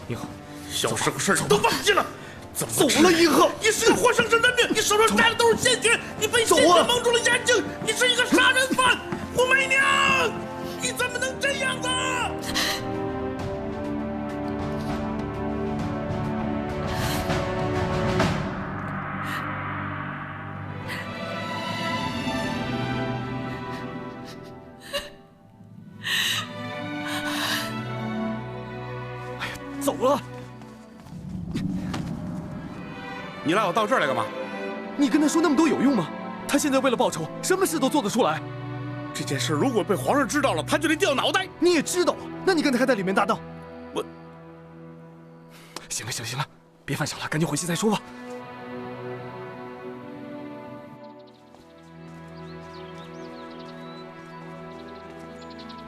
Speaker 2: 殷浩，
Speaker 3: 小时候事儿都忘记了。怎么
Speaker 2: 走了，殷浩，
Speaker 3: 你是个活生生人命，你手上摘的都是鲜血，你被鲜血蒙住了眼睛，你是一个杀人犯！胡媚娘，你怎么能这样子？
Speaker 2: 走了。
Speaker 8: 你拉我到这儿来干嘛？
Speaker 2: 你跟他说那么多有用吗？他现在为了报仇，什么事都做得出来。
Speaker 3: 这件事如果被皇上知道了，他就得掉脑袋。
Speaker 2: 你也知道，那你跟他还在里面搭档？
Speaker 3: 我……
Speaker 2: 行了行了行了，别犯傻了，赶紧回去再说吧。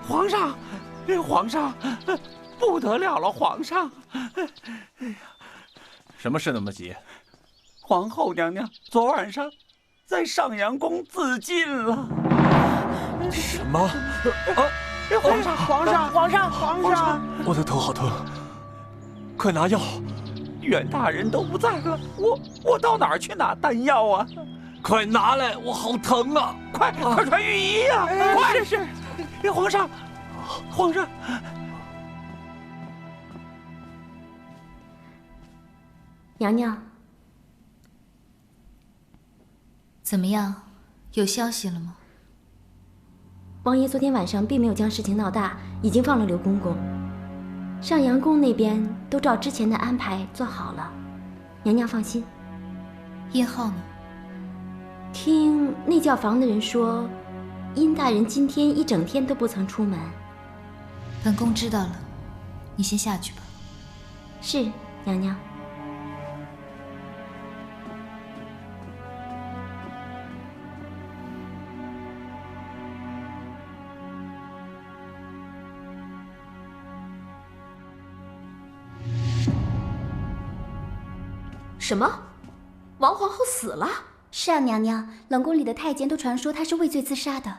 Speaker 6: 皇上，皇上，不得了了，皇上！
Speaker 7: 什么事那么急？
Speaker 6: 皇后娘娘昨晚上在上阳宫自尽了。
Speaker 2: 什么？
Speaker 6: 皇上，皇上，皇上，皇上！
Speaker 2: 我的头好疼，快拿药！
Speaker 6: 袁大人都不在了，我到哪儿去拿丹药啊？
Speaker 2: 快拿来，我好疼啊！
Speaker 6: 快穿御衣呀！快！是，皇上，皇上。
Speaker 5: 娘娘，
Speaker 1: 怎么样？有消息了吗？
Speaker 5: 王爷昨天晚上并没有将事情闹大，已经放了刘公公。上阳宫那边都照之前的安排做好了，娘娘放心。
Speaker 1: 殷浩呢？
Speaker 5: 听内教房的人说，殷大人今天一整天都不曾出门。
Speaker 1: 本宫知道了，你先下去吧。
Speaker 5: 是，娘娘。什么？王皇后死了？
Speaker 9: 是啊，娘娘，冷宫里的太监都传说她是畏罪自杀的。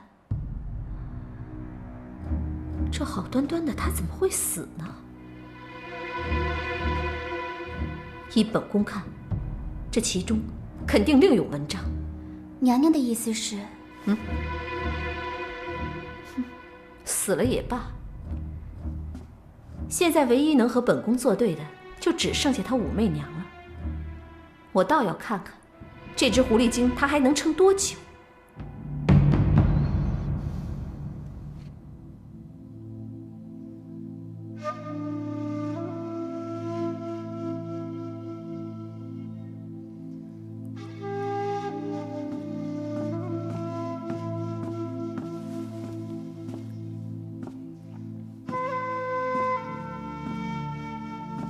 Speaker 5: 这好端端的，她怎么会死呢？依本宫看，这其中肯定另有文章。
Speaker 9: 娘娘的意思是，
Speaker 5: 死了也罢。现在唯一能和本宫作对的，就只剩下她武媚娘了。我倒要看看，这只狐狸精它还能撑多久。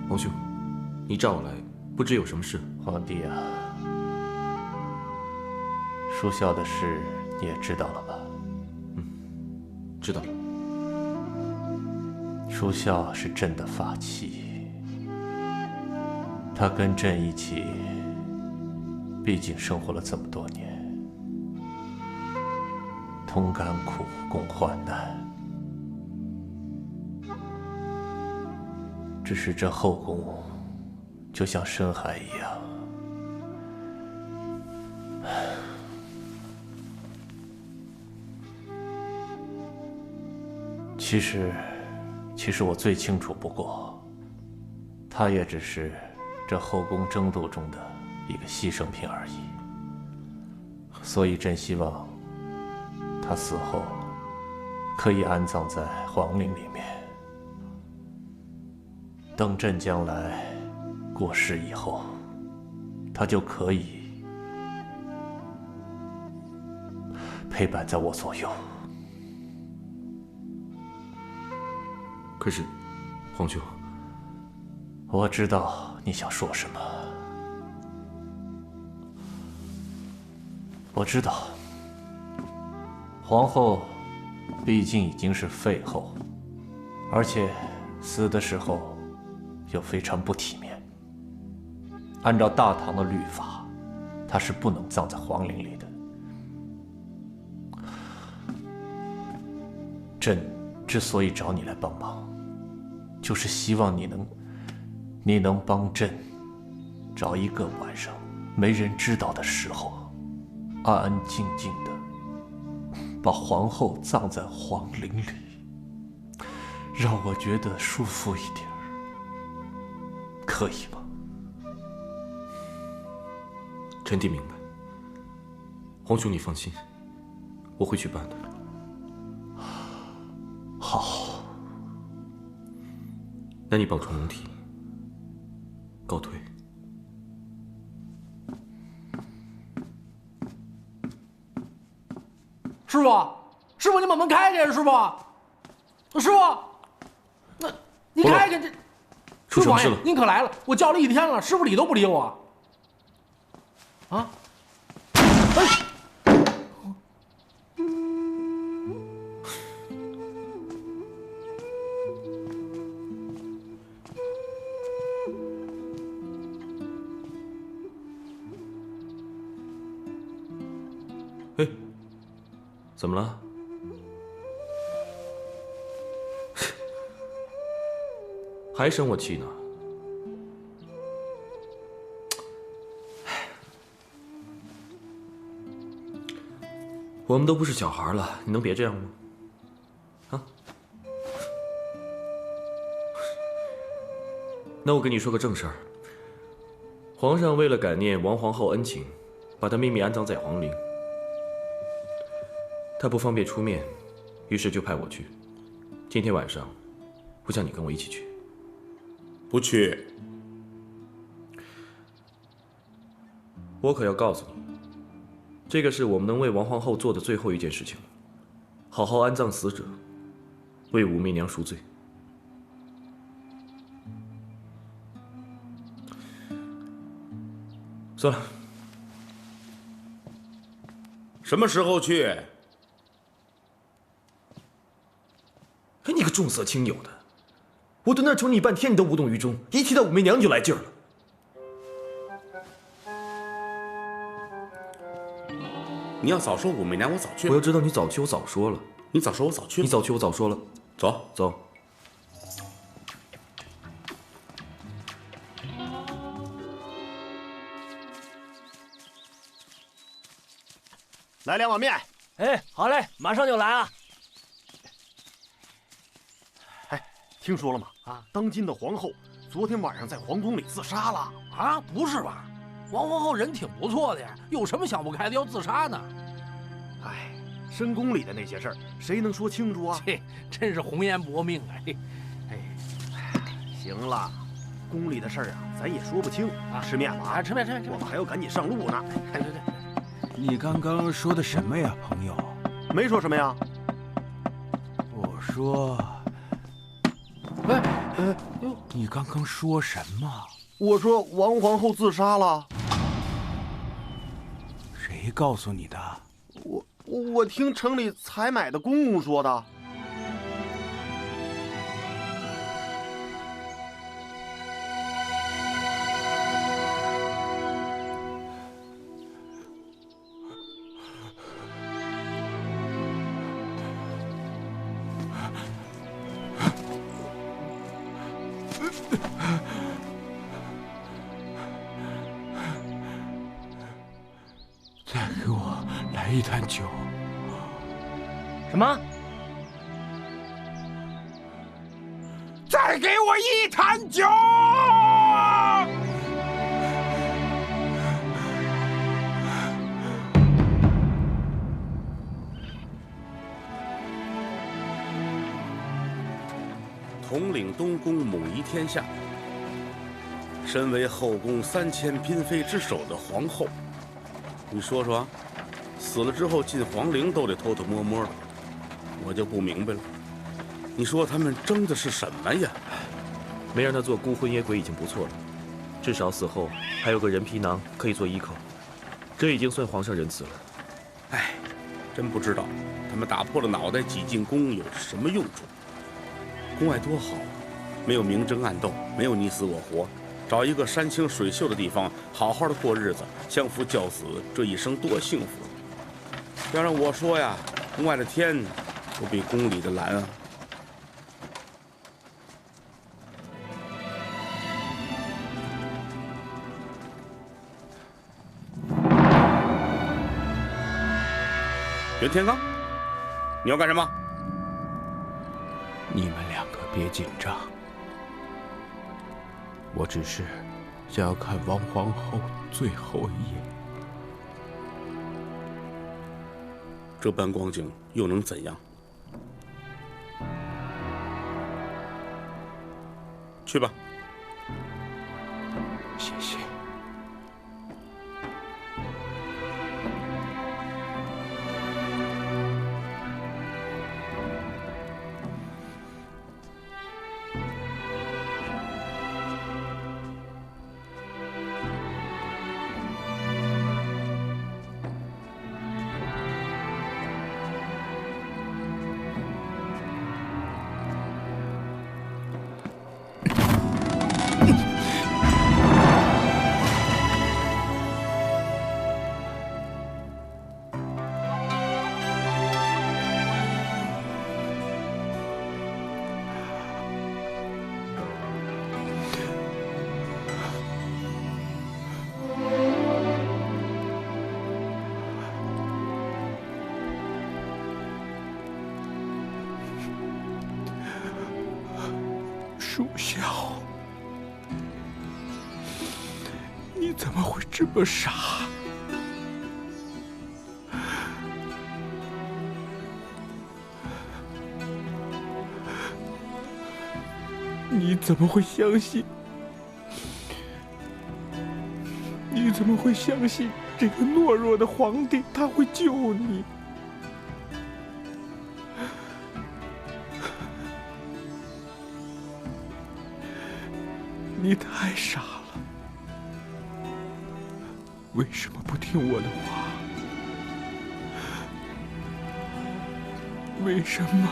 Speaker 2: 皇兄，你召我来，不知有什么事？
Speaker 7: 皇帝啊，淑孝的事你也知道了吧？
Speaker 2: 知道了。
Speaker 7: 淑孝是朕的发妻，她跟朕一起，毕竟生活了这么多年，同甘苦，共患难。只是这后宫就像深海一样，其实我最清楚不过，她也只是这后宫争斗中的一个牺牲品而已。所以朕希望她死后可以安葬在皇陵里面。等朕将来过世以后，他就可以陪伴在我左右。
Speaker 2: 可是，皇兄，
Speaker 7: 我知道你想说什么。我知道，皇后毕竟已经是废后，而且死的时候又非常不体面。按照大唐的律法，她是不能葬在皇陵里的。朕之所以找你来帮忙，就是希望你能帮朕找一个晚上没人知道的时候，安安静静的把皇后葬在皇陵里，让我觉得舒服一点，可以吗？
Speaker 2: 臣弟明白。皇兄，你放心，我会去办的。
Speaker 7: 好，
Speaker 2: 那你保重龙体，告退。
Speaker 12: 师傅，师傅，你把门开开，师傅，师傅，那你开开这。
Speaker 2: 出什么事了？
Speaker 12: 您可来了，我叫了一天了，师傅理都不理我。啊！哎！
Speaker 2: 哎，怎么了？还生我气呢？我们都不是小孩了，你能别这样吗？啊？那我跟你说个正事儿。皇上为了感念王皇后恩情，把她秘密安葬在皇陵。他不方便出面，于是就派我去。今天晚上，我想你跟我一起去。
Speaker 3: 不去。
Speaker 2: 我可要告诉你，这个是我们能为王皇后做的最后一件事情了。好好安葬死者，为武媚娘赎罪。算了。
Speaker 3: 什么时候去？
Speaker 2: 哎，你个重色轻友的！我蹲那儿求你半天，你都无动于衷，一提到武媚娘你就来劲儿了。
Speaker 3: 你要早说武媚娘，我早去了。
Speaker 2: 我要知道你早去，我早说了。
Speaker 3: 你早说，我早去了。
Speaker 2: 你早去，我早说了。
Speaker 3: 走
Speaker 2: 走。
Speaker 15: 来2碗面。
Speaker 10: 哎，好嘞，马上就来啊。
Speaker 15: 听说了吗？啊，当今的皇后昨天晚上在皇宫里自杀了。
Speaker 12: 啊，不是吧？王皇后人挺不错的呀，有什么想不开的要自杀呢？
Speaker 15: 哎，深宫里的那些事儿，谁能说清楚啊？
Speaker 12: 这真是红颜薄命啊！
Speaker 15: 行了，宫里的事儿啊，咱也说不清啊。吃面吧，
Speaker 12: 啊，吃面，
Speaker 15: 我们还要赶紧上路呢。
Speaker 12: 对。
Speaker 4: 你刚刚说的什么呀，朋友？
Speaker 15: 没说什么呀。
Speaker 4: 我说。你刚刚说什么？
Speaker 15: 我说王皇后自杀了。
Speaker 4: 谁告诉你的？
Speaker 15: 我听城里采买的公公说的。
Speaker 4: 再给我来一坛酒。
Speaker 10: 什么？
Speaker 4: 再给我一坛酒！
Speaker 3: 统领东宫，母仪天下，身为后宫3000嫔妃之首的皇后，你说说，死了之后进皇陵都得偷偷摸摸的，我就不明白了。你说他们争的是什么呀？
Speaker 2: 没让他做孤魂野鬼已经不错了，至少死后还有个人皮囊可以做依靠，这已经算皇上仁慈了。
Speaker 3: 哎，真不知道他们打破了脑袋挤进宫有什么用处？宫外多好，没有明争暗斗，没有你死我活，找一个山清水秀的地方，好好的过日子，相夫教子，这一生多幸福！要让我说呀，宫外的天不比宫里的蓝啊！袁天罡，你要干什么？
Speaker 4: 你们两个别紧张，我只是想要看王皇后最后一眼。
Speaker 3: 这般光景又能怎样？去吧。
Speaker 4: 谢谢。属孝，你怎么会这么傻？你怎么会相信？你怎么会相信这个懦弱的皇帝他会救你？你太傻了，为什么不听我的话？为什么？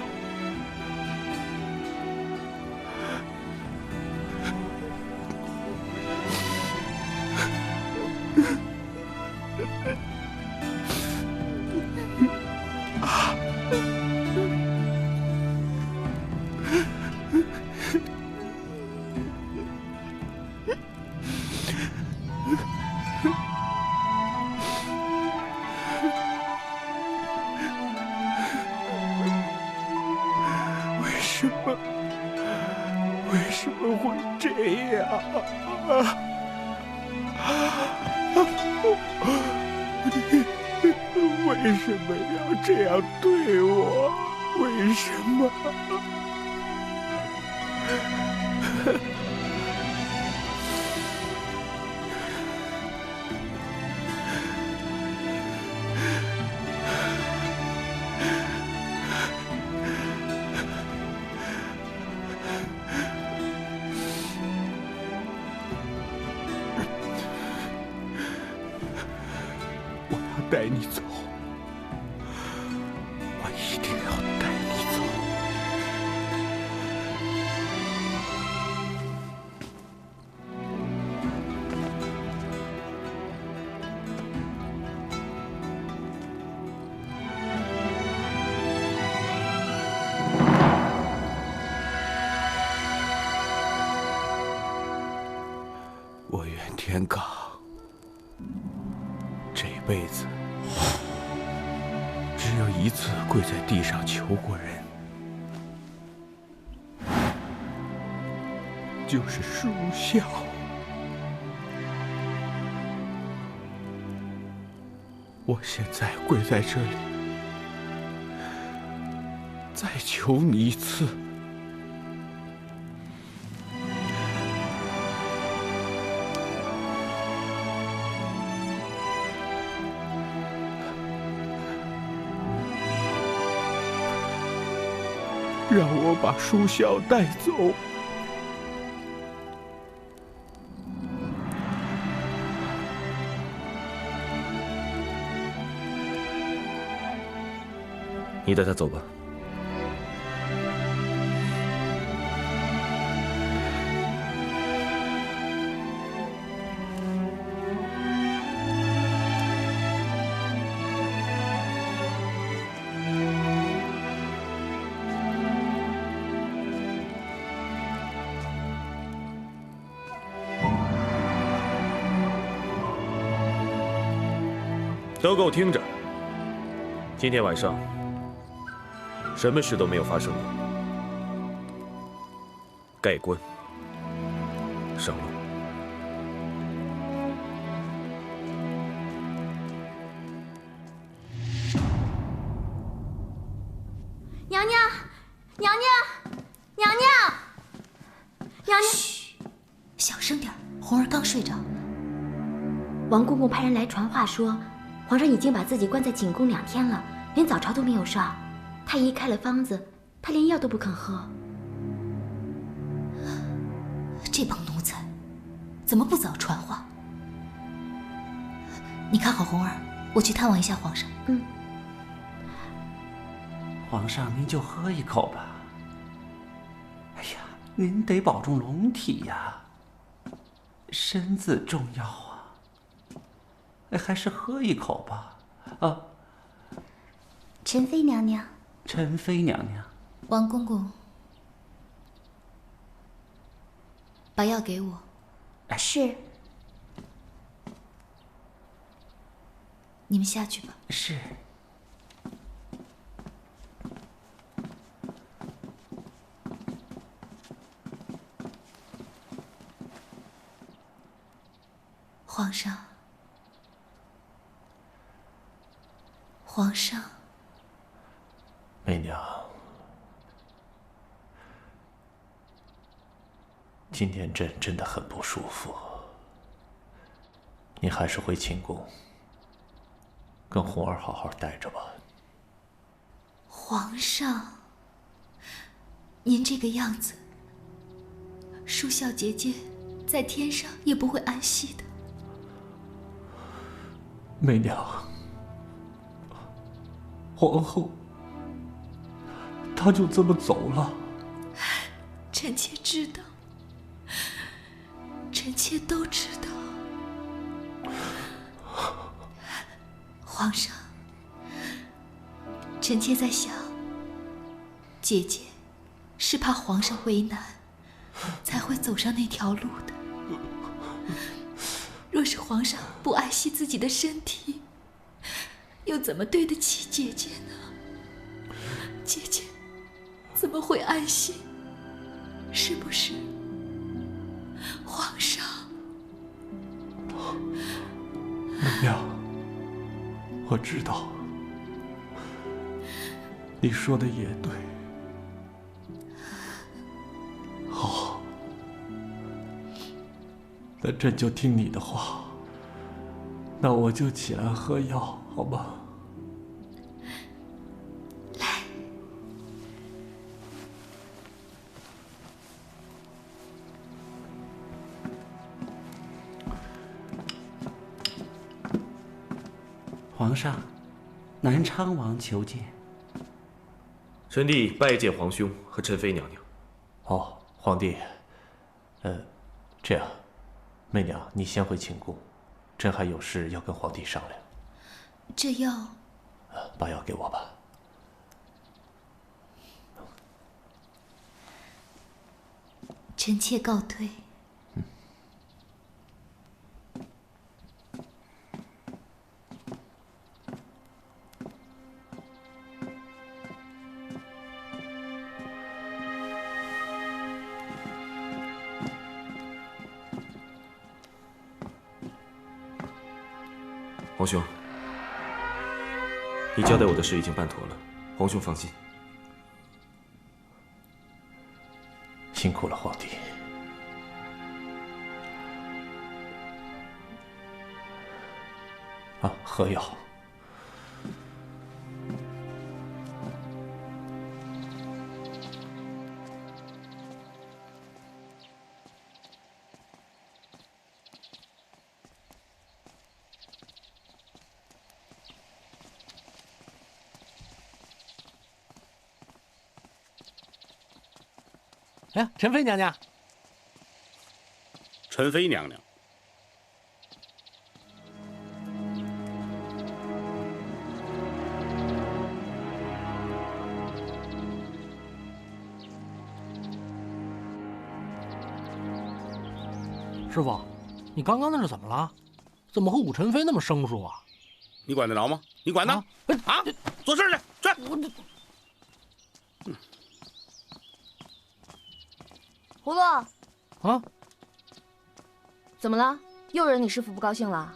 Speaker 4: 为什么会这样？你为什么要这样对我？为什么？带你走，我一定要带你走。我袁天罡这辈子只有一次跪在地上求过人，就是属孝。我现在跪在这里，再求你一次。让我把淑孝带走。
Speaker 2: 你带他走吧。都给我听着！今天晚上什么事都没有发生过，盖棺，上路。
Speaker 14: 娘娘，娘娘，娘娘，娘娘！
Speaker 1: 嘘，小声点，红儿刚睡着。
Speaker 13: 王公公派人来传话说，皇上已经把自己关在寝宫2天了，连早朝都没有上。太医开了方子，他连药都不肯喝。
Speaker 1: 这帮奴才，怎么不早传话？你看好红儿，我去探望一下皇上。
Speaker 13: 嗯。
Speaker 6: 皇上，您就喝一口吧。哎呀，您得保重龙体呀，身子重要啊。哎，还是喝一口吧。啊，
Speaker 13: 宸妃娘娘。
Speaker 6: 宸妃娘娘。
Speaker 1: 王公公，把药给我。
Speaker 13: 是。
Speaker 1: 你们下去吧。
Speaker 6: 是。
Speaker 1: 皇上，皇上。
Speaker 7: 媚娘，今天朕真的很不舒服，你还是回寝宫，跟红儿好好待着吧。
Speaker 1: 皇上，您这个样子，淑孝姐姐在天上也不会安息的。
Speaker 7: 媚娘，皇后，她就这么走了。
Speaker 1: 臣妾知道，臣妾都知道。皇上，臣妾在想，姐姐是怕皇上为难，才会走上那条路的。若是皇上不爱惜自己的身体，又怎么对得起姐姐呢？姐姐怎么会安心？是不是？皇上。
Speaker 7: 媚娘，我知道，你说的也对。好，那朕就听你的话。那我就起来喝药，好吗？
Speaker 1: 来。
Speaker 6: 皇上，南昌王求见。
Speaker 2: 臣弟拜见皇兄和宸妃娘娘。
Speaker 7: 哦，皇帝，这样，媚娘你先回寝宫，朕还有事要跟皇帝商量。
Speaker 1: 这药，
Speaker 7: 把药给我吧。
Speaker 1: 臣妾告退。
Speaker 2: 皇兄，你交代我的事已经办妥了，皇兄放心。
Speaker 7: 辛苦了，皇帝。啊，喝药。
Speaker 12: 哎呀，陈妃娘娘。
Speaker 3: 陈妃娘娘。
Speaker 12: 师傅，你刚刚那是怎么了？怎么和武宸妃那么生疏啊？
Speaker 3: 你管得着吗？你管呢？啊，做事去！去！
Speaker 14: 葫芦
Speaker 12: 啊，
Speaker 14: 怎么了？又惹你师傅不高兴了？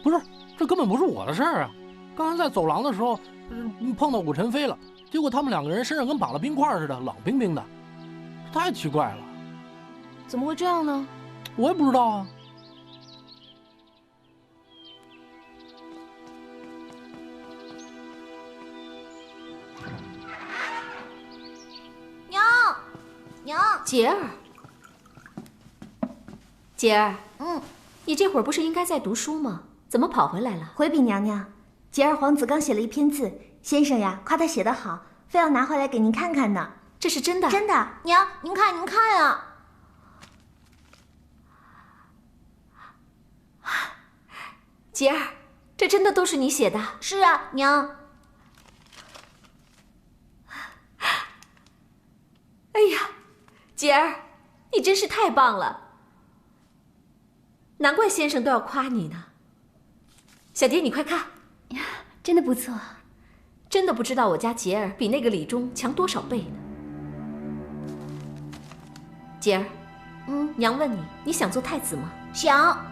Speaker 12: 不是，这根本不是我的事儿啊！刚才在走廊的时候，碰到武宸妃了，结果他们两个人身上跟绑了冰块似的，冷冰冰的，太奇怪了。
Speaker 14: 怎么会这样呢？
Speaker 12: 我也不知道啊。
Speaker 5: 娘，杰儿，杰儿，你这会儿不是应该在读书吗？怎么跑回来了？
Speaker 16: 回禀娘娘，杰儿皇子刚写了一篇字，先生呀夸他写得好，非要拿回来给您看看呢。
Speaker 5: 这是真的？
Speaker 16: 真的，娘，您看，您看啊！
Speaker 5: 杰儿，这真的都是你写的？
Speaker 16: 是啊，娘。
Speaker 5: 哎呀，杰儿，你真是太棒了！难怪先生都要夸你呢。小蝶，你快看，
Speaker 16: 呀，真的不错。
Speaker 5: 真的不知道我家杰儿比那个李忠强多少倍呢。杰儿，娘问你，你想做太子吗？
Speaker 16: 想。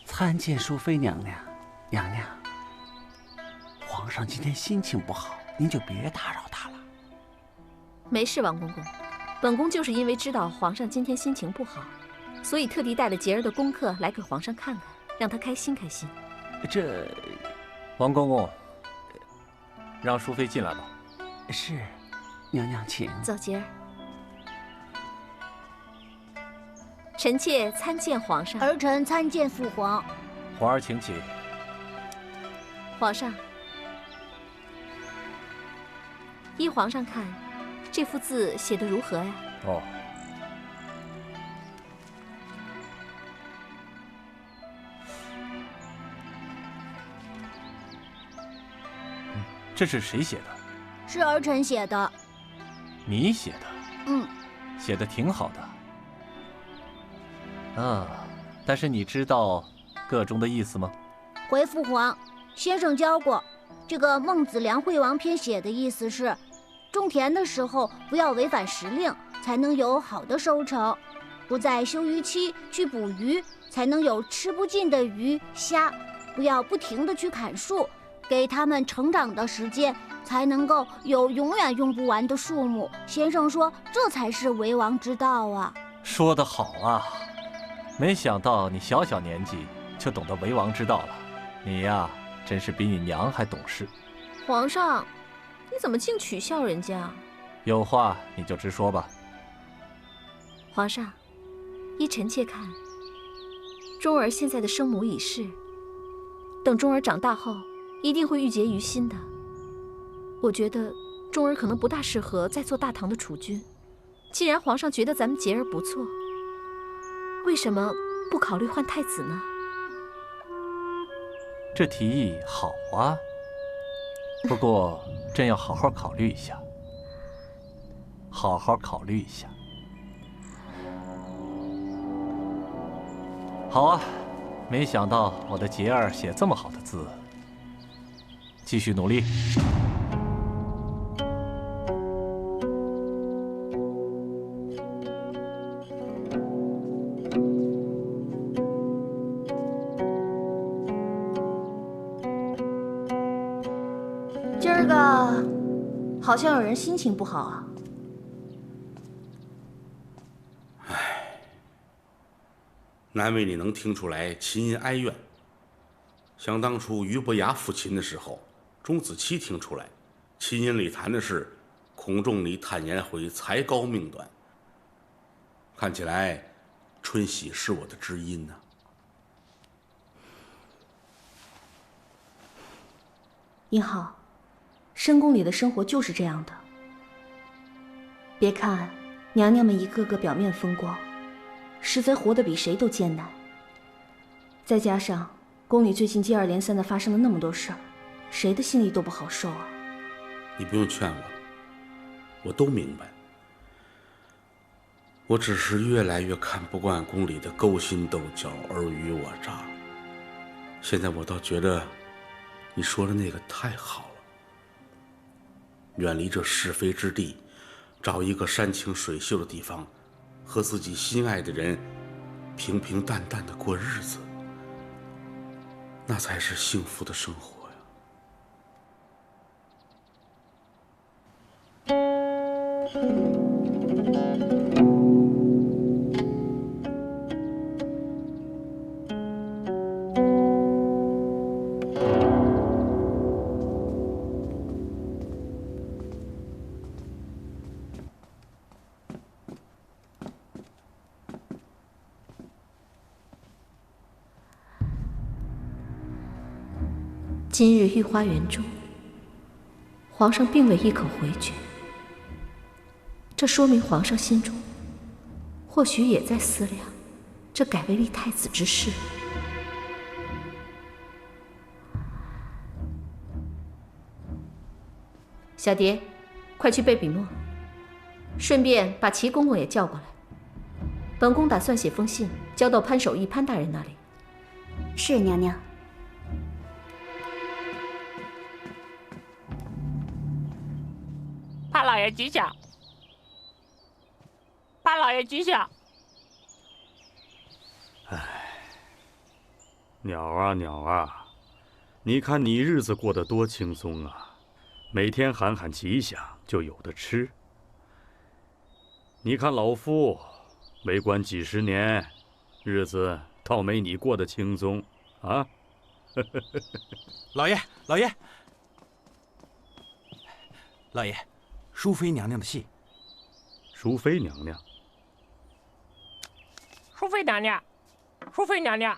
Speaker 6: 参见淑妃娘娘。娘娘，皇上今天心情不好，您就别打扰他了。
Speaker 5: 没事，王公公，本宫就是因为知道皇上今天心情不好，所以特地带了杰儿的功课来给皇上看看，让他开心开心。
Speaker 6: 这，
Speaker 7: 王公公，让淑妃进来吧。
Speaker 6: 是，娘娘请。
Speaker 5: 走，杰儿。臣妾参见皇上。
Speaker 16: 儿臣参见父皇。
Speaker 7: 皇儿请起。
Speaker 5: 皇上，依皇上看，这幅字写得如何呀？
Speaker 7: 哦，这是谁写的？
Speaker 16: 是儿臣写的。
Speaker 7: 你写的？写得挺好的。啊，但是你知道个中的意思吗？
Speaker 16: 回父皇，先生教过，这个《孟子梁惠王篇》写的意思是，种田的时候不要违反时令，才能有好的收成；不在休渔期去捕鱼，才能有吃不尽的鱼虾；不要不停地去砍树，给它们成长的时间，才能够有永远用不完的树木。先生说，这才是为王之道啊！
Speaker 7: 说得好啊！没想到你小小年纪就懂得为王之道了，你呀，真是比你娘还懂事。
Speaker 5: 皇上，你怎么净取笑人家？
Speaker 7: 有话你就直说吧。
Speaker 5: 皇上，依臣妾看，钟儿现在的生母已逝，等钟儿长大后，一定会郁结于心的。我觉得钟儿可能不大适合再做大唐的储君。既然皇上觉得咱们杰儿不错，为什么不考虑换太子呢？
Speaker 7: 这提议好啊，不过朕要好好考虑一下，好好考虑一下。好啊，没想到我的杰儿写这么好的字，继续努力。
Speaker 16: 今儿个好像有人心情不好啊。
Speaker 3: 难为你能听出来琴音哀怨。想当初俞伯牙抚琴的时候，钟子期听出来，琴音里弹的是“孔仲尼叹颜回，才高命短”。看起来，春喜是我的知音呢。
Speaker 5: 英浩，深宫里的生活就是这样的。别看娘娘们一个个表面风光，实则活得比谁都艰难。再加上宫里最近接二连三的发生了那么多事儿，谁的心里都不好受啊。
Speaker 3: 你不用劝我，我都明白。我只是越来越看不惯宫里的勾心斗角、尔虞我诈。现在我倒觉得你说的那个太好了。远离这是非之地，找一个山清水秀的地方，和自己心爱的人平平淡淡的过日子，那才是幸福的生活呀。
Speaker 5: 今日御花园中，皇上并未一口回绝，这说明皇上心中或许也在思量这改为立太子之事。小蝶，快去备笔墨，顺便把齐公公也叫过来。本宫打算写封信交到潘守义潘大人那里。
Speaker 13: 是娘娘。
Speaker 17: 潘老爷吉祥，潘老爷吉祥。
Speaker 18: 鸟啊鸟啊，你看你日子过得多轻松啊，每天喊喊吉祥就有的吃。你看老夫为官几十年，日子倒没你过得轻松啊。
Speaker 11: 老爷，老爷，老爷。淑妃娘娘的信。
Speaker 18: 淑妃娘娘，
Speaker 17: 淑妃娘娘，淑妃娘娘。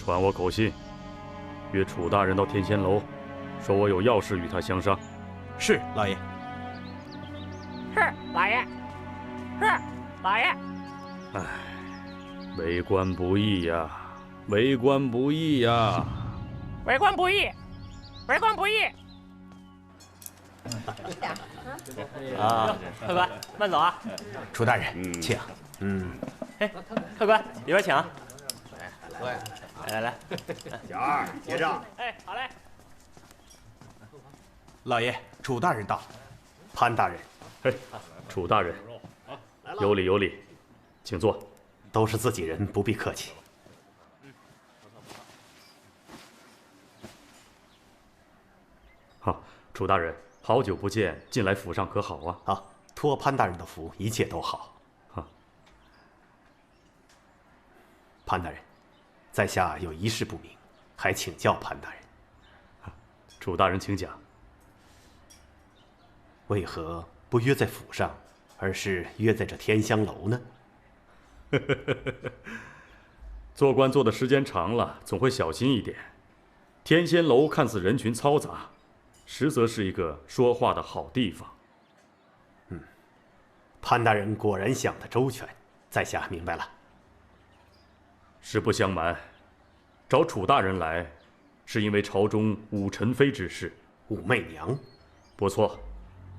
Speaker 18: 传我口信，约楚大人到天仙楼，说我有要事与他相商。
Speaker 11: 是，老爷。
Speaker 17: 是，老爷。是，老爷。
Speaker 18: 唉，为官不易呀，为官不易呀。
Speaker 17: 为官不易，为官不易。
Speaker 10: 啊，客官，慢走啊。
Speaker 11: 楚大人，请。
Speaker 10: 哎，客官，里边请。来，
Speaker 15: 小二结账。
Speaker 17: 哎，好嘞。
Speaker 11: 老爷，楚大人到。潘大人，
Speaker 18: 嘿，楚大人，有礼有礼，请坐。
Speaker 11: 都是自己人，不必客气。
Speaker 18: 好，楚大人，好久不见，近来府上可好啊？
Speaker 11: 啊，托潘大人的福，一切都好。潘大人，在下有一事不明，还请教潘大人。
Speaker 18: 楚大人请讲。
Speaker 11: 为何不约在府上，而是约在这天香楼呢？
Speaker 18: 做官做的时间长了，总会小心一点。天仙楼看似人群嘈杂，实则是一个说话的好地方。
Speaker 11: 潘大人果然想得周全，在下明白了。
Speaker 18: 实不相瞒，找楚大人来，是因为朝中武宸妃之事。
Speaker 11: 武媚娘，
Speaker 18: 不错，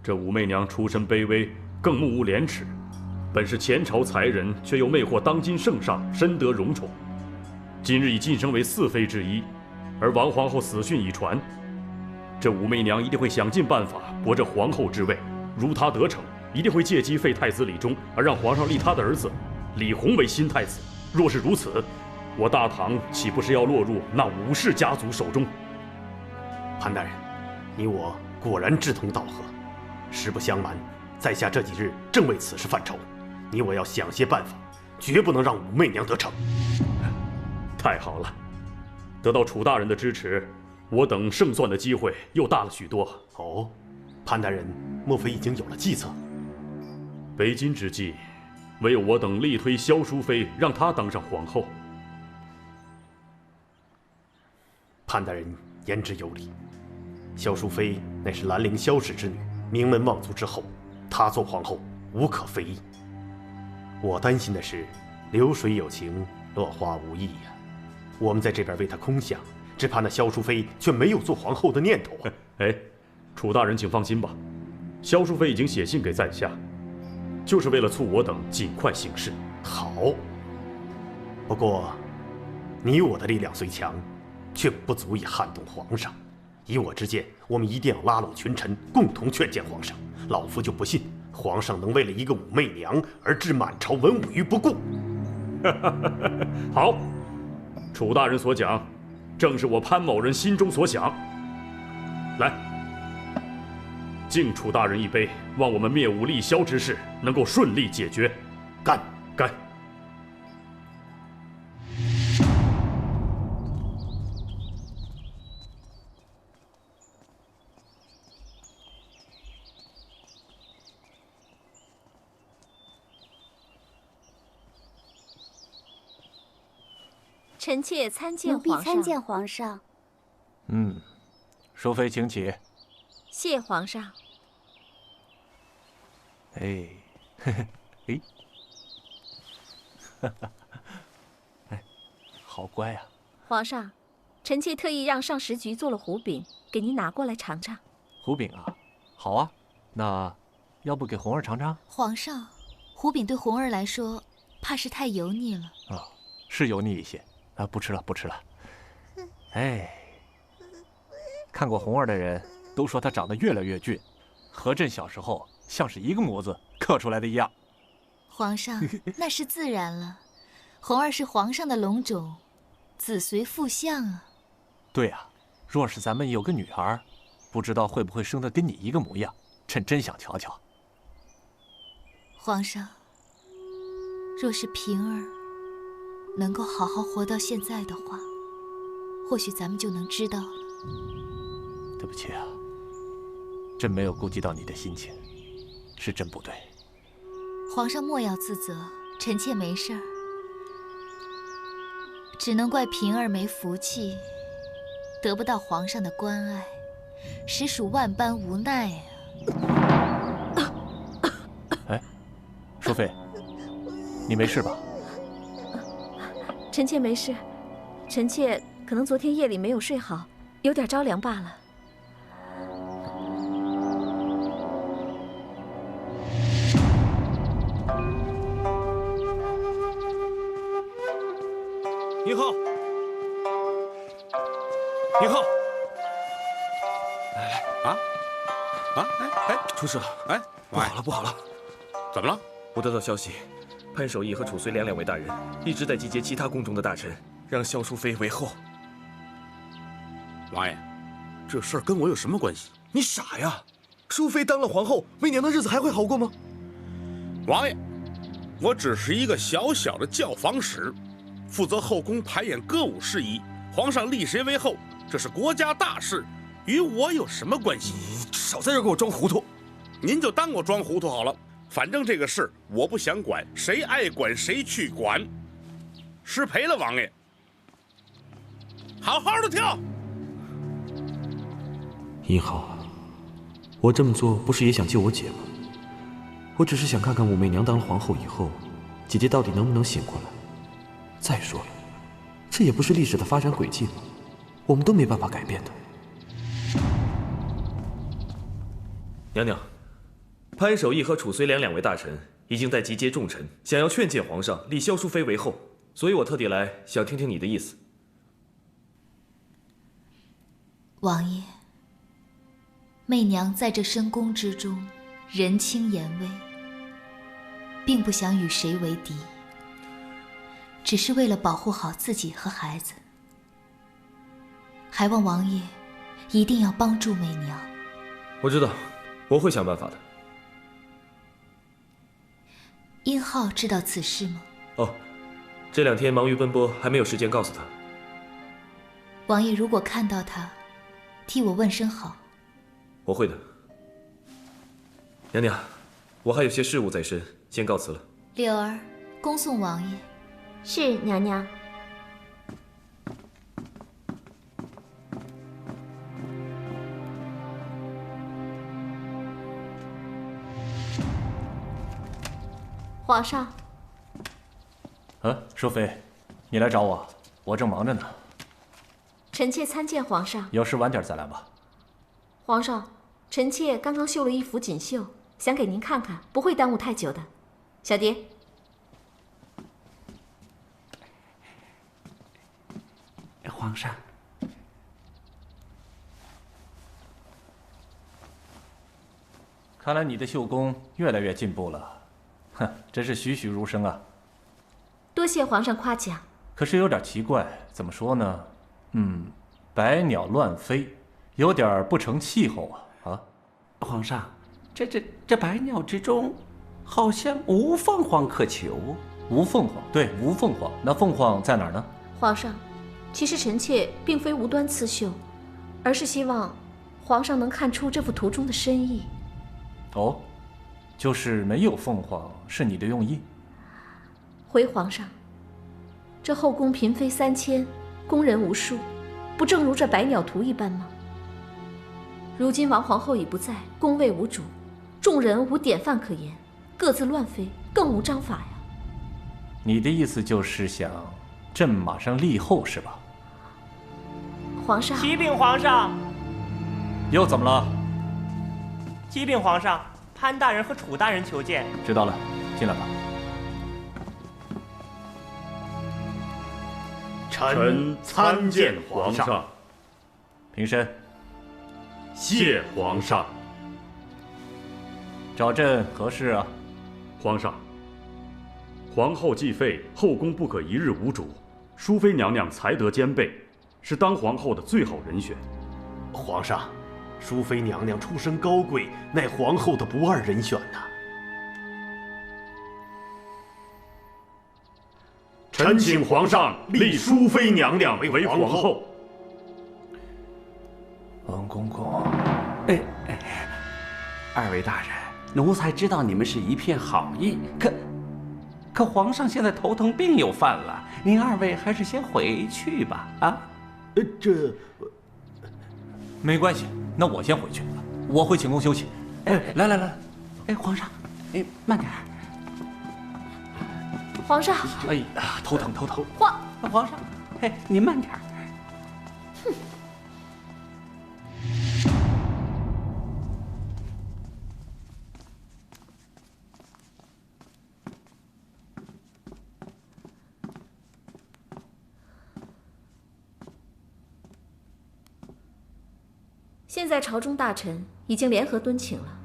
Speaker 18: 这武媚娘出身卑微，更目无廉耻，本是前朝才人，却又魅惑当今圣上，深得荣宠。今日已晋升为4妃之一，而王皇后死讯已传，这武媚娘一定会想尽办法博这皇后之位。如她得逞，一定会借机废太子李忠，而让皇上立他的儿子李弘为新太子。若是如此，我大唐岂不是要落入那武氏家族手中？
Speaker 15: 潘大人，你我果然志同道合。实不相瞒，在下这几日正为此事犯愁，你我要想些办法，绝不能让武媚娘得逞。
Speaker 18: 太好了，得到楚大人的支持，我等胜算的机会又大了许多。
Speaker 15: 哦，潘大人莫非已经有了计策？
Speaker 18: 为今之计，唯有我等力推萧淑妃，让她当上皇后。
Speaker 15: 潘大人言之有理，萧淑妃乃是兰陵萧氏之女，名门望族之后，她做皇后无可非议。我担心的是，流水有情，落花无意呀。我们在这边为她空想，只怕那萧淑妃却没有做皇后的念头啊。
Speaker 18: 哎，楚大人请放心吧，萧淑妃已经写信给在下，就是为了促我等尽快行事。
Speaker 15: 好，不过你我的力量虽强，却不足以撼动皇上。以我之见，我们一定要拉拢群臣，共同劝谏皇上。老夫就不信皇上能为了一个武媚娘而置满朝文武于不顾。
Speaker 18: 好，楚大人所讲，正是我潘某人心中所想。来，敬楚大人一杯，望我们灭武立萧之事能够顺利解决。
Speaker 15: 干！
Speaker 18: 干！
Speaker 5: 臣妾参见
Speaker 16: 奴婢
Speaker 5: 皇上。
Speaker 16: 参见皇上。
Speaker 7: 淑妃请起。
Speaker 5: 谢皇上。
Speaker 7: 哎，哎，哎，好乖啊！
Speaker 5: 皇上，臣妾特意让上食局做了胡饼，给您拿过来尝尝。
Speaker 7: 胡饼啊，好啊，那要不给红儿尝尝？
Speaker 1: 皇上，胡饼对红儿来说，怕是太油腻了。
Speaker 7: 啊，是油腻一些。啊，不吃了，不吃了。哎，看过红儿的人都说她长得越来越俊，和朕小时候像是一个模子刻出来的一样。
Speaker 1: 皇上，那是自然了。红儿是皇上的龙种，子随父相啊。
Speaker 7: 对啊，若是咱们有个女儿，不知道会不会生得跟你一个模样，朕真想瞧瞧。
Speaker 1: 皇上，若是平儿能够好好活到现在的话，或许咱们就能知道了。
Speaker 7: 对不起啊，朕没有顾及到你的心情，是朕不对。
Speaker 1: 皇上莫要自责，臣妾没事儿，只能怪平儿没福气，得不到皇上的关爱，实属万般无奈啊。
Speaker 7: 哎，淑妃，你没事吧？
Speaker 5: 臣妾没事，臣妾可能昨天夜里没有睡好，有点着凉罢了。
Speaker 8: 宁浩，宁浩，
Speaker 19: 出事了！
Speaker 3: 哎，
Speaker 19: 不好了，不好了！
Speaker 3: 怎么了？
Speaker 19: 我得到消息，潘守义和楚随两位大人一直在集结其他宫中的大臣，让萧淑妃为后。
Speaker 3: 王爷，这事儿跟我有什么关系？
Speaker 19: 你傻呀！淑妃当了皇后，媚娘的日子还会好过吗？
Speaker 3: 王爷，我只是一个小小的教坊使，负责后宫排演歌舞事宜。皇上立谁为后，这是国家大事，与我有什么关系？
Speaker 19: 你少在这给我装糊涂！
Speaker 3: 您就当我装糊涂好了。反正这个事我不想管，谁爱管谁去管。失陪了，王爷。好好的跳。
Speaker 2: 殷浩，我这么做不是也想救我姐吗？我只是想看看武媚娘当了皇后以后，姐姐到底能不能醒过来。再说了，这也不是历史的发展轨迹吗？我们都没办法改变的。
Speaker 19: 娘娘，潘守义和楚随两位大臣已经在集结重臣，想要劝谏皇上立萧淑妃为后，所以我特地来想听听你的意思。
Speaker 1: 王爷，媚娘在这深宫之中，人轻言微，并不想与谁为敌，只是为了保护好自己和孩子，还望王爷一定要帮助媚娘。
Speaker 19: 我知道，我会想办法的。
Speaker 1: 殷浩知道此事吗？
Speaker 19: 哦，这2天忙于奔波，还没有时间告诉他。
Speaker 1: 王爷如果看到他，替我问声好。
Speaker 19: 我会的。娘娘，我还有些事务在身，先告辞了。
Speaker 1: 柳儿，恭送王爷。
Speaker 13: 是娘娘。
Speaker 5: 皇上。
Speaker 7: 淑妃，你来找我，我正忙着呢。
Speaker 5: 臣妾参见皇上。
Speaker 7: 有事晚点再来吧。
Speaker 5: 皇上，臣妾刚刚绣了一幅锦绣，想给您看看，不会耽误太久的。小蝶。
Speaker 6: 皇上，
Speaker 7: 看来你的绣工越来越进步了，哼，真是栩栩如生啊！
Speaker 5: 多谢皇上夸奖。
Speaker 7: 可是有点奇怪，怎么说呢？百鸟乱飞，有点不成气候啊！
Speaker 6: 皇上，这百鸟之中，好像无凤凰可求。
Speaker 7: 无凤凰，对，无凤凰。那凤凰在哪儿呢？
Speaker 5: 皇上，其实臣妾并非无端刺绣，而是希望皇上能看出这幅图中的深意。
Speaker 7: 哦，就是没有凤凰是你的用意？
Speaker 5: 回皇上，这后宫嫔妃3000，宫人无数，不正如这百鸟图一般吗？如今王皇后已不在，宫位无主，众人无典范可言，各自乱飞，更无章法呀。
Speaker 7: 你的意思就是想朕马上立后是吧？
Speaker 5: 皇上，
Speaker 10: 启禀皇上，
Speaker 7: 又怎么了？
Speaker 10: 启禀皇上，潘大人和楚大人求见。
Speaker 7: 知道了，进来吧。
Speaker 18: 臣参见皇上。
Speaker 7: 平身。
Speaker 18: 谢皇上。
Speaker 7: 找朕何事啊？
Speaker 18: 皇上，皇后继废，后宫不可一日无主。淑妃娘娘才德兼备，是当皇后的最好人选。
Speaker 15: 皇上，淑妃娘娘出身高贵，乃皇后的不二人选呐。
Speaker 18: 臣请皇上立淑妃娘娘为皇后。
Speaker 7: 王公公，
Speaker 6: 二位大人，奴才知道你们是一片好意，可皇上现在头疼病又犯了，您二位还是先回去吧。啊，
Speaker 15: 这
Speaker 7: 没关系，那我先回去，我回寝宫休息。
Speaker 6: 来，皇上，慢点。
Speaker 5: 皇上，
Speaker 7: 哎呀，头疼。
Speaker 6: 皇上，您慢点。
Speaker 5: 哼。现在朝中大臣已经联合敦请了，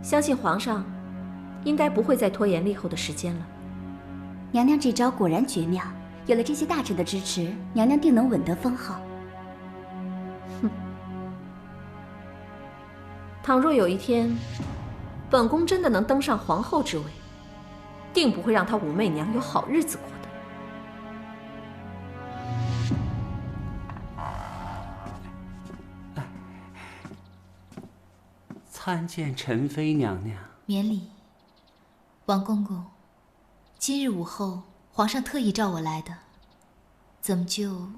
Speaker 5: 相信皇上应该不会再拖延立后的时间了。
Speaker 13: 娘娘这招果然绝妙，有了这些大臣的支持，娘娘定能稳得封号。
Speaker 5: 哼！倘若有一天，本宫真的能登上皇后之位，定不会让她武媚娘有好日子过的。
Speaker 6: 参见陈妃娘娘。
Speaker 1: 免礼。王公公，今日午后皇上特意召我来的，怎么就